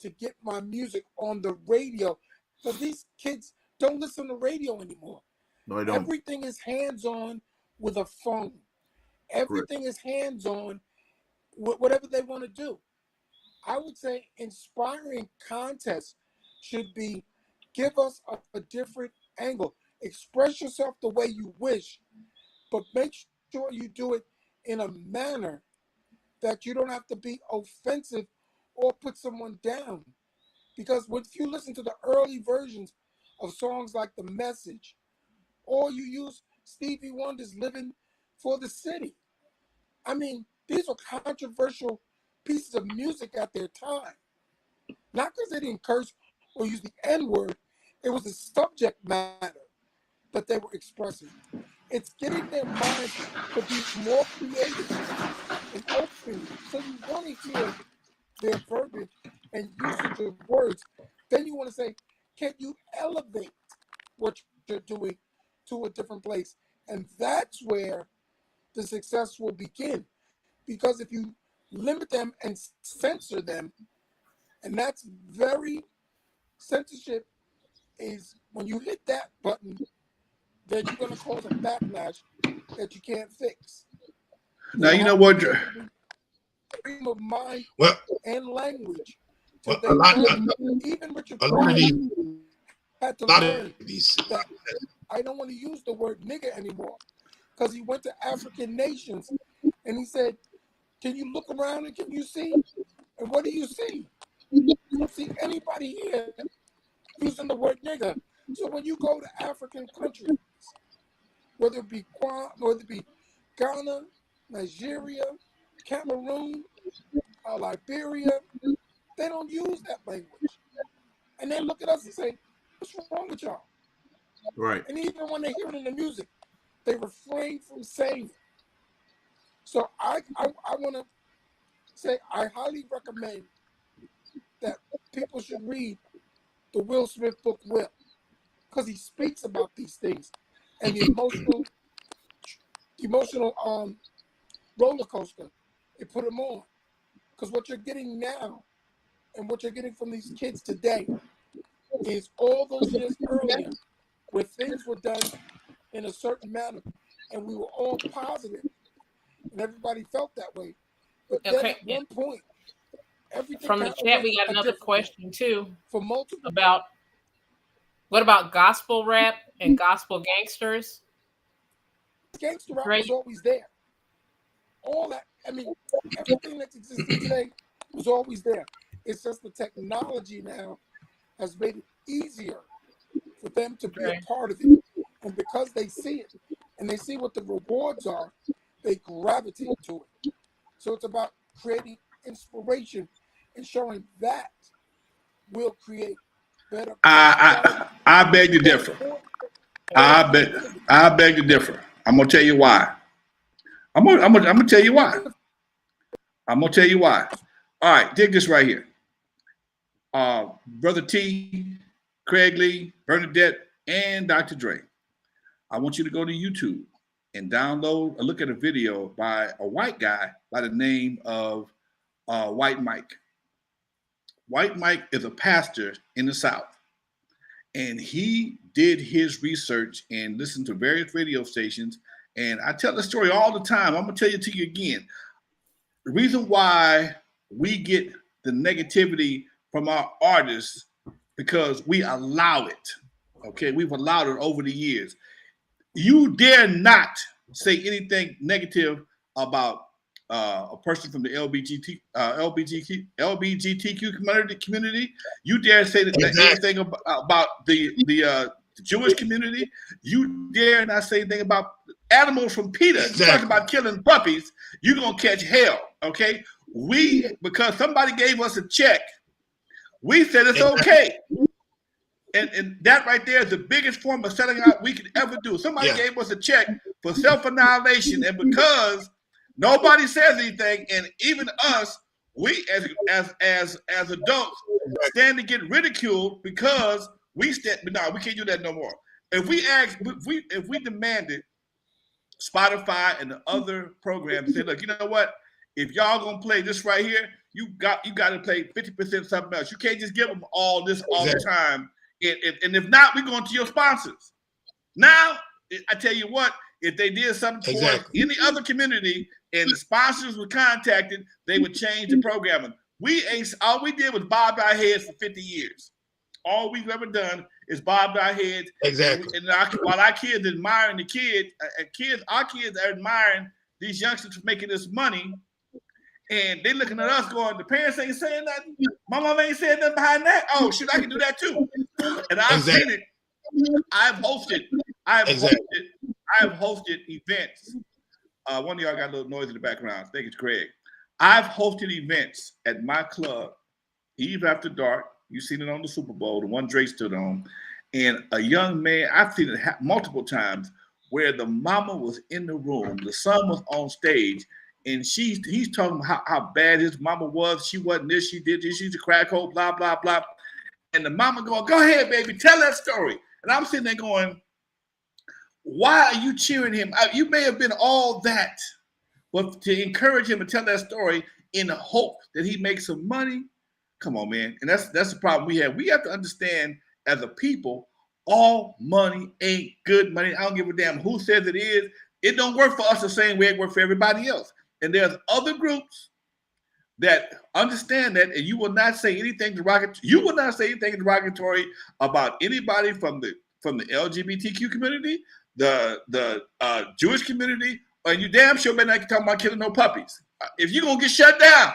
to get my music on the radio. Because these kids don't listen to radio anymore. No, they don't. Everything is hands-on with a phone. Everything Correct. is hands-on with whatever they want to do. I would say inspiring contests should be, give us a different angle. Express yourself the way you wish, but make sure you do it in a manner that you don't have to be offensive or put someone down. Because if you listen to the early versions of songs like The Message, or you use Stevie Wonder's Living for the City, I mean, these are controversial pieces of music at their time. Not because they didn't curse or use the N-word, it was the subject matter that they were expressing. It's getting their minds to be more creative and open. So you want to hear their verbiage and usage of words. Then you want to say, can you elevate what you're doing to a different place? And that's where the success will begin. Because if you limit them and censor them, and that's very, censorship is when you hit that button, then you're going to cause a backlash that you can't fix. Now, you know what? Freedom of mind Well, and language. well a lot even Richard a lot of these, had to a lot learn of these. that I don't want to use the word nigger anymore, because he went to African nations and he said, can you look around and can you see? And what do you see? You don't see anybody here using the word nigger. So when you go to African countries, whether it be Ghana, Nigeria, Cameroon, Liberia, they don't use that language. And they look at us and say, what's wrong with y'all? Right. And even when they hear it in the music, they refrain from saying it. So I want to say I highly recommend that people should read the Will Smith book, Will, because he speaks about these things and the emotional roller coaster it put him on. Because what you're getting now and what you're getting from these kids today is all those years earlier where things were done in a certain manner and we were all positive and everybody felt that way. But then at one point, everything from the chat, we got another question too for multiple about what about gospel rap and gospel gangsters? Gangster rap was always there. All that, I mean, everything that's existing today was always there. It's just the technology now has made it easier for them to be a part of it. And because they see it and they see what the rewards are, they gravitate to it. So it's about creating inspiration and showing that will create better. I beg to differ. I beg to differ. I'm gonna tell you why. I'm gonna tell you why. I'm gonna tell you why. All right, dig this right here. Brother T, Craig Lee, Bernadette, and Dr. Dre. I want you to go to YouTube and download or look at a video by a white guy by the name of White Mike. White Mike is a pastor in the South, and he did his research and listened to various radio stations. And I tell the story all the time. I'm gonna tell it to you again. The reason why we get the negativity from our artists because we allow it. Okay, we've allowed it over the years. You dare not say anything negative about a person from the LGBTQ community. You dare say anything about the Jewish community. You dare not say anything about animals from PETA. You talk about killing puppies, you're gonna catch hell. Okay, because somebody gave us a check, we said it's okay. And that right there is the biggest form of selling out we could ever do. Somebody gave us a check for self-annihilation, and because nobody says anything, and even us, we as adults stand to get ridiculed because we stand. But no, we can't do that no more. If we demanded Spotify and the other programs say, look, you know what? If y'all gonna play this right here, you got to play 50% something else. You can't just give them all this all the time. And if not, we're going to your sponsors. Now, I tell you what, if they did something for any other community and the sponsors were contacted, they would change the programming. All we did was bob our heads for 50 years. All we've ever done is bob our heads. Exactly. And while our kids admiring our kids are admiring these youngsters for making this money, and they looking at us going, the parents ain't saying nothing. My mom ain't saying nothing behind that. Oh, shit, I can do that too. And I've seen it. I've hosted events. One of y'all got a little noise in the background. I think it's Craig. I've hosted events at my club, Eve After Dark. You've seen it on the Super Bowl, the one Drake stood on. And a young man, I've seen it multiple times, where the mama was in the room, the son was on stage, and he's talking about how bad his mama was. She wasn't this, she did this, she's a crack hole, blah, blah, blah. And the mama going, go ahead, baby, tell that story. And I'm sitting there going, why are you cheering him? You may have been all that, but to encourage him to tell that story in the hope that he makes some money, come on, man. And that's the problem we have. We have to understand as a people, all money ain't good money. I don't give a damn who says it is. It don't work for us the same way it works for everybody else. And there's other groups that understand that, and you will not say anything derogatory. You will not say anything derogatory about anybody from the LGBTQ community, the Jewish community, and you damn sure better not talk about killing no puppies. If you're gonna get shut down,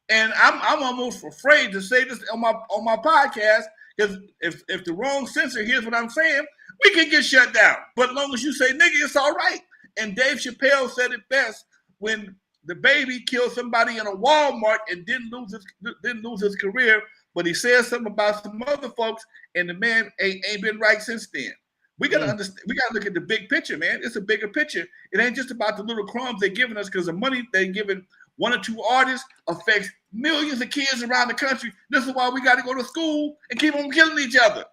and I'm almost afraid to say this on my podcast, because if the wrong censor hears what I'm saying, we can get shut down. But as long as you say nigga, it's all right. And Dave Chappelle said it best when the baby killed somebody in a Walmart and didn't lose his career, but he said something about some other folks, and the man ain't been right since then. We gotta understand. We gotta look at the big picture, man. It's a bigger picture. It ain't just about the little crumbs they're giving us, because the money they're giving one or two artists affects millions of kids around the country. This is why we got to go to school and keep them killing each other.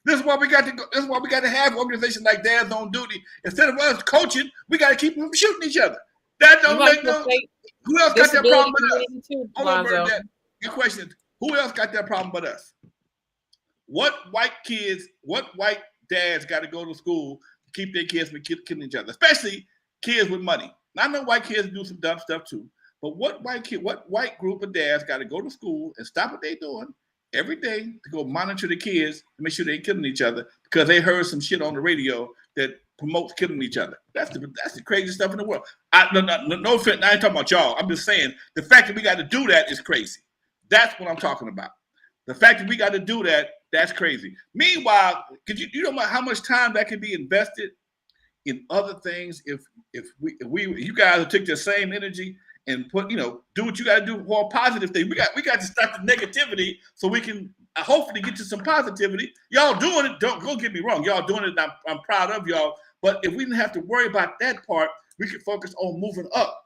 This is why we got to go. This is why we got to have organizations like Dads on Duty. Instead of us coaching, we got to keep them from shooting each other. That don't make no. Who else got that problem but us? Hold on, Bernadette. Your question is, who else got that problem but us? What white dads got to go to school to keep their kids from killing each other, especially kids with money? Now, I know white kids do some dumb stuff too, but what white group of dads got to go to school and stop what they're doing every day to go monitor the kids to make sure they ain't killing each other because they heard some shit on the radio that promotes killing each other? That's the craziest stuff in the world. No offense, I ain't talking about y'all. I'm just saying the fact that we got to do that is crazy. That's what I'm talking about. The fact that we got to do that, that's crazy. Meanwhile, because you don't know how much time that can be invested in other things if you guys took the same energy and do what you got to do for a positive thing. We got to stop the negativity so we can hopefully get you some positivity. Y'all doing it. Don't get me wrong. Y'all doing it. I'm proud of y'all. But if we didn't have to worry about that part, we could focus on moving up.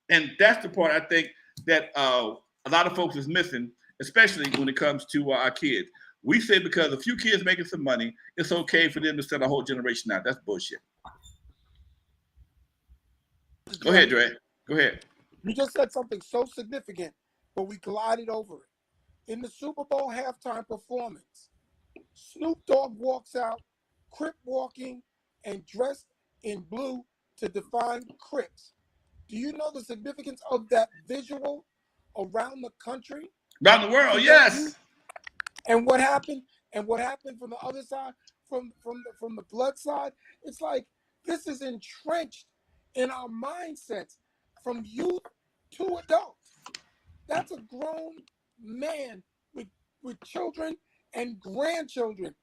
And that's the part I think that a lot of folks is missing, especially when it comes to our kids. We say because a few kids making some money, it's okay for them to send a whole generation out. That's bullshit. Go ahead, Dre. Go ahead. You just said something so significant, but we glided over it. In the Super Bowl halftime performance, Snoop Dogg walks out, Crip walking, and dressed in blue to define Crips. Do you know the significance of that visual around the country? Around the world, yes. And what happened? And what happened from the other side, from the blood side? It's like this is entrenched in our mindsets from youth to adults. That's a grown man with children and grandchildren,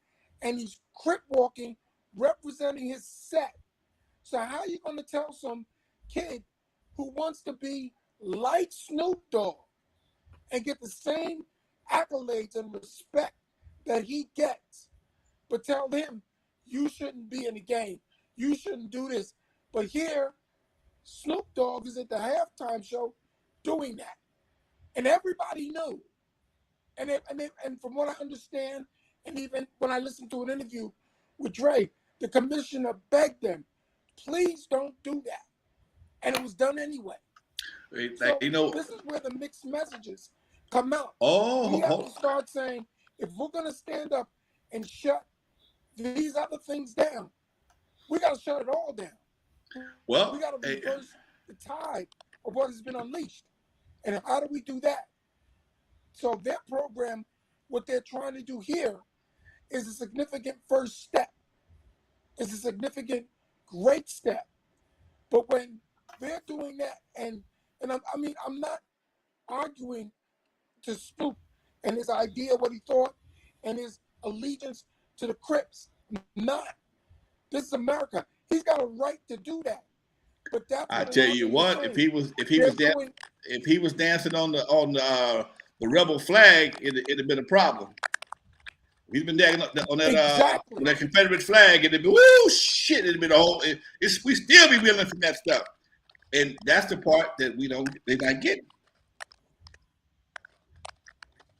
and he's crip walking, representing his set. So how are you going to tell some kid who wants to be like Snoop Dogg and get the same accolades and respect that he gets, but tell him you shouldn't be in the game, you shouldn't do this? But here, Snoop Dogg is at the halftime show doing that, and everybody knew. And from what I understand, and even when I listened to an interview with Dre, the commissioner begged them, please don't do that. And it was done anyway. So this is where the mixed messages come out. We have to start saying, if we're going to stand up and shut these other things down, we got to shut it all down. Well, we got to reverse the tide of what has been unleashed. And how do we do that? So their program, what they're trying to do here is a significant first step. It's a significant, great step. But when they're doing that, and I'm not arguing to Snoop and his idea, what he thought, and his allegiance to the Crips. Not. This is America. He's got a right to do that. But that's I tell you what, if he was dancing on the rebel flag, it'd have been a problem. He's been dancing on that Confederate flag, it'd be woo shit. It'd been a whole. We still be willing from that stuff, and that's the part that they're not getting.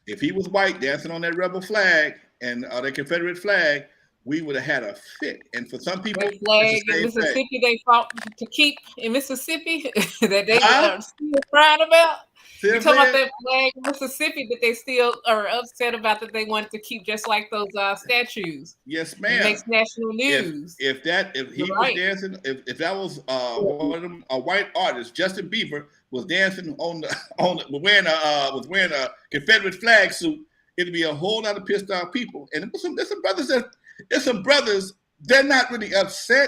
If he was white dancing on that rebel flag and that Confederate flag, we would have had a fit. And for some people, the flag in Mississippi they fought to keep in Mississippi that they still crying about. You talking about that flag in Mississippi that they still are upset about that they wanted to keep, just like those statues. Yes, ma'am. It makes national news. If he was dancing, if that was one of them, a white artist, Justin Bieber was dancing wearing a Confederate flag suit, it'd be a whole lot of pissed off people. And there's some brothers, they're not really upset,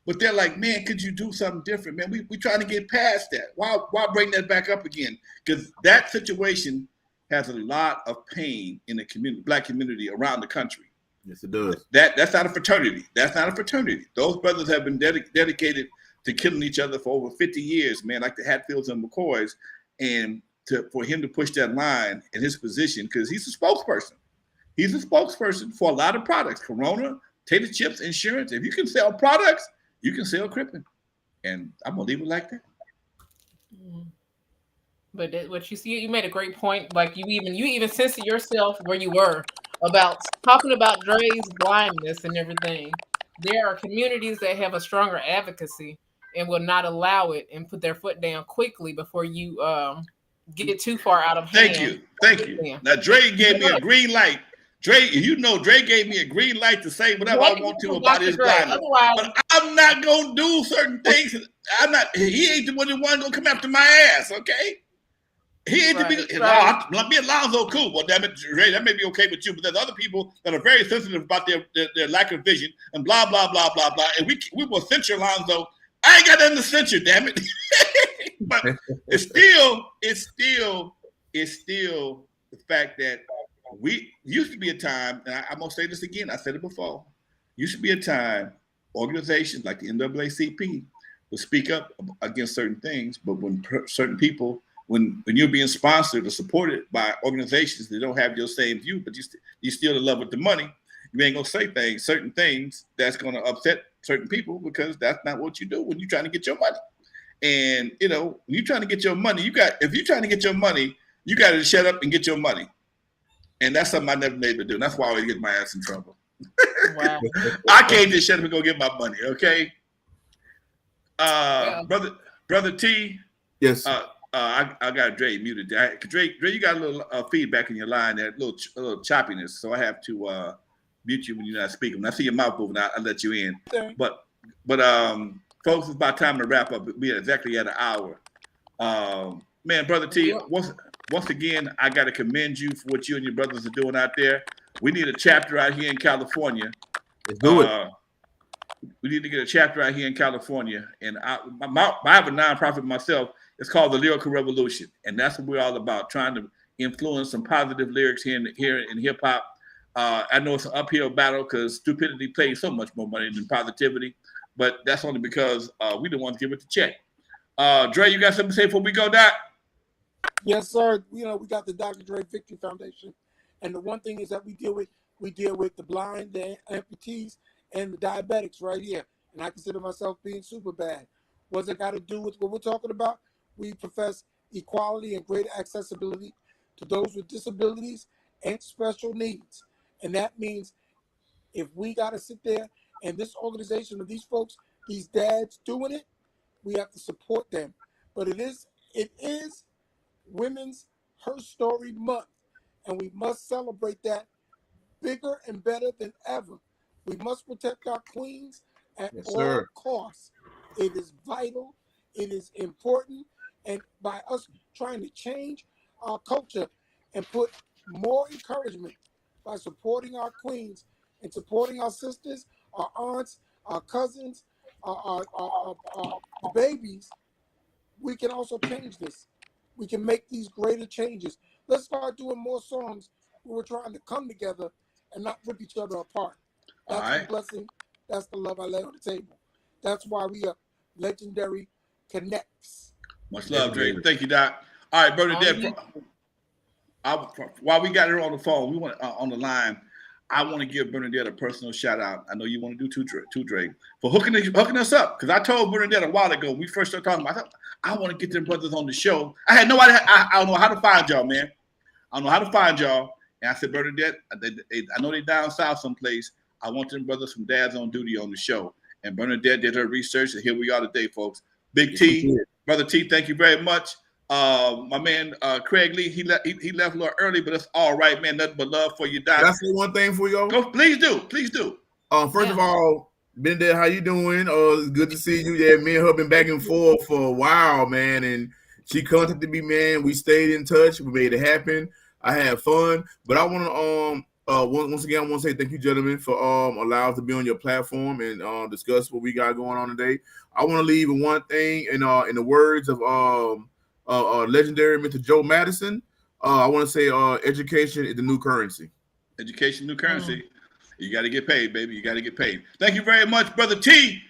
but they're like, man, could you do something different? Man, we trying to get past that. Why bring that back up again? Because that situation has a lot of pain in the community, Black community around the country. Yes, it does. That's not a fraternity. That's not a fraternity. Those brothers have been dedicated to killing each other for over 50 years, man, like the Hatfields and McCoys. And for him to push that line in his position, because he's a spokesperson. He's a spokesperson for a lot of products. Corona, Tater Chips, insurance. If you can sell products, you can sell cripping. And I'm going to leave it like that. But what you see, you made a great point. Like you even censored yourself where you were about talking about Dre's blindness and everything. There are communities that have a stronger advocacy and will not allow it and put their foot down quickly before you get it too far out of hand. Thank you. Yeah. Now Dre gave me a green light. Dre gave me a green light to say whatever I want to about his blindness. But I'm not gonna do certain things. He ain't the one gonna come after my ass, okay? He ain't me and Lonzo cool. Well, damn it, Dre, that may be okay with you, but there's other people that are very sensitive about their lack of vision and blah blah blah blah blah. And we will censure Lonzo. I ain't got nothing to censure, damn it. But it's still the fact that we used to be a time, and I'm gonna say this again. I said it before. Used to be a time organizations like the NAACP would speak up against certain things, but when certain people when you're being sponsored or supported by organizations that don't have your same view, but you still in love with the money, you ain't gonna say certain things that's gonna upset certain people because that's not what you do when you're trying to get your money. And you know, when you're trying to get your money, if you're trying to get your money, you got to shut up and get your money. And that's something I never made to do. And that's why I always get my ass in trouble. Wow. I can't just shut up and go get my money, okay? Brother T. Yes. I got Dre muted. Dre, you got a little feedback in your line there, a little choppiness. So I have to mute you when you're not speaking. When I see your mouth moving, I'll let you in. Okay. But folks, it's about time to wrap up. We're exactly at an hour. Man, Brother T, once again, I got to commend you for what you and your brothers are doing out there. We need a chapter out here in California. Let's do it. We need to get a chapter out here in California. And I have a nonprofit myself. It's called the Lyrical Revolution. And that's what we're all about, trying to influence some positive lyrics here in hip hop. I know it's an uphill battle because stupidity pays so much more money than positivity. But that's only because we don't want to give it the check. Dre, you got something to say before we go, Doc? Yes, sir. You know, we got the Dr. Dre Victory Foundation. And the one thing is that we deal with the blind, the amputees, and the diabetics right here. And I consider myself being super bad. What's it got to do with what we're talking about? We profess equality and greater accessibility to those with disabilities and special needs. And that means if we got to sit there and this organization of these folks, these dads doing it, we have to support them. But it is Women's Her Story Month, and we must celebrate that bigger and better than ever. We must protect our queens at all costs. It is vital. It is important. And by us trying to change our culture and put more encouragement by supporting our queens and supporting our sisters, our aunts, our cousins, our babies, we can also change this. We can make these greater changes. Let's start doing more songs where we're trying to come together and not rip each other apart. That's the blessing. That's the love I lay on the table. That's why we are Legendary Connects. Much love, Dre. Thank you, Doc. All right, Bernadette. While we got her on the phone, we want on the line. I want to give Bernadette a personal shout out. I know you want to do too, Dre, for hooking us up. Because I told Bernadette a while ago, when we first started talking about, I want to get them brothers on the show. I had no idea. I don't know how to find y'all, man. I don't know how to find y'all. And I said, Bernadette, I know they down south someplace. I want them brothers from Dads on Duty on the show. And Bernadette did her research, and here we are today, folks. Big T, Brother T, thank you very much. My man Craig Lee, he left a little early, but it's all right, man. Nothing but love for you, Doc. Can I say one thing before we go? Please do. First of all, Bernadette, how you doing? It's good to see you. Yeah, me and her been back and forth for a while, man. And she contacted me, man. We stayed in touch. We made it happen. I had fun. But I want to once again, I want to say thank you, gentlemen, for allowing us to be on your platform and discuss what we got going on today. I want to leave with one thing in the words of legendary Mr. Joe Madison. I want to say education is the new currency. Education, new currency. You got to get paid, baby. You got to get paid. Thank you very much, Brother T.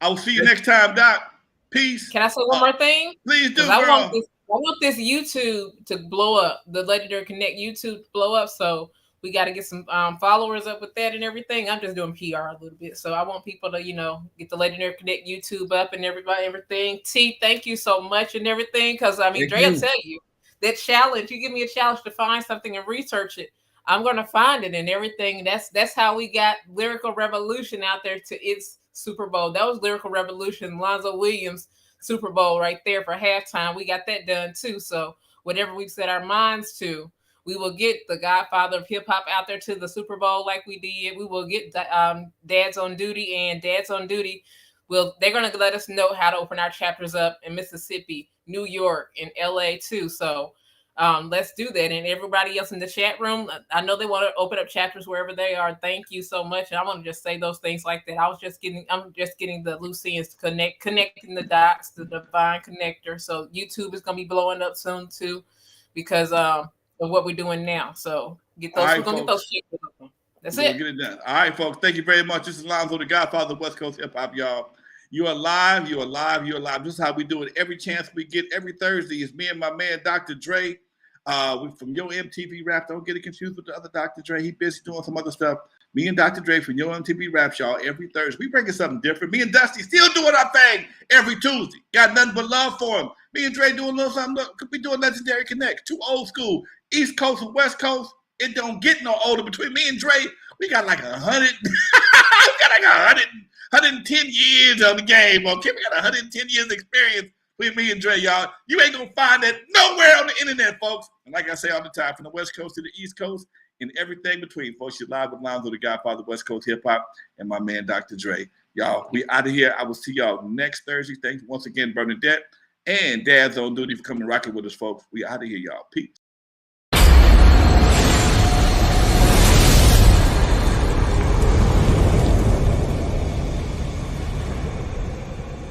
I will see you next time, Doc. Peace. Can I say one more thing? Please do, girl. I want this YouTube to blow up, the Legendary Connect YouTube to blow up. So we got to get some followers up with that and everything. I'm just doing PR a little bit. So I want people to, get the Legendary Connect YouTube up and everything. T, thank you so much and everything. Because, Dre will tell you that challenge. You give me a challenge to find something and research it. I'm going to find it and everything. That's how we got Lyrical Revolution out there to its Super Bowl. That was Lyrical Revolution, Lonzo Williams Super Bowl right there for halftime. We got that done too. So whatever we've set our minds to, we will get the Godfather of hip hop out there to the Super Bowl like we did. We will get Dads on Duty, and Dads on Duty they're going to let us know how to open our chapters up in Mississippi, New York, and LA too. So let's do that. And everybody else in the chat room, I know they want to open up chapters wherever they are. Thank you so much. And I want to just say those things like that. I'm just getting the loose ends to connecting the dots, the divine connector. So YouTube is going to be blowing up soon too, because of what we're doing now. So get those. We're going to get those shit. That's it. Get it done. All right, folks. Thank you very much. This is Lonzo, the Godfather of West Coast hip hop, y'all. You're alive. You're alive. You're alive. This is how we do it. Every chance we get, every Thursday, is me and my man, Dr. Dre. We from Yo MTV Rap. Don't get it confused with the other Dr. Dre. He busy doing some other stuff. Me and Dr. Dre from Yo MTV Rap, y'all, every Thursday. We bringing something different. Me and Dusty still doing our thing every Tuesday. Got nothing but love for him. Me and Dre doing a little something. Look, we doing Legendary Connect. Two old school, East Coast and West Coast. It don't get no older between me and Dre. We got like 100. We got like 110 years on the game. Okay, we got 110 years experience with me and Dre, y'all. You ain't gonna find that nowhere on the internet, folks. And like I say all the time, from the West Coast to the East Coast and everything between, folks, you're live with Lonzo, the Godfather, West Coast hip hop, and my man, Dr. Dre. Y'all, we out of here. I will see y'all next Thursday. Thanks once again, Bernadette and Dad's on duty for coming to rock it with us, folks. We out of here, y'all. Peace.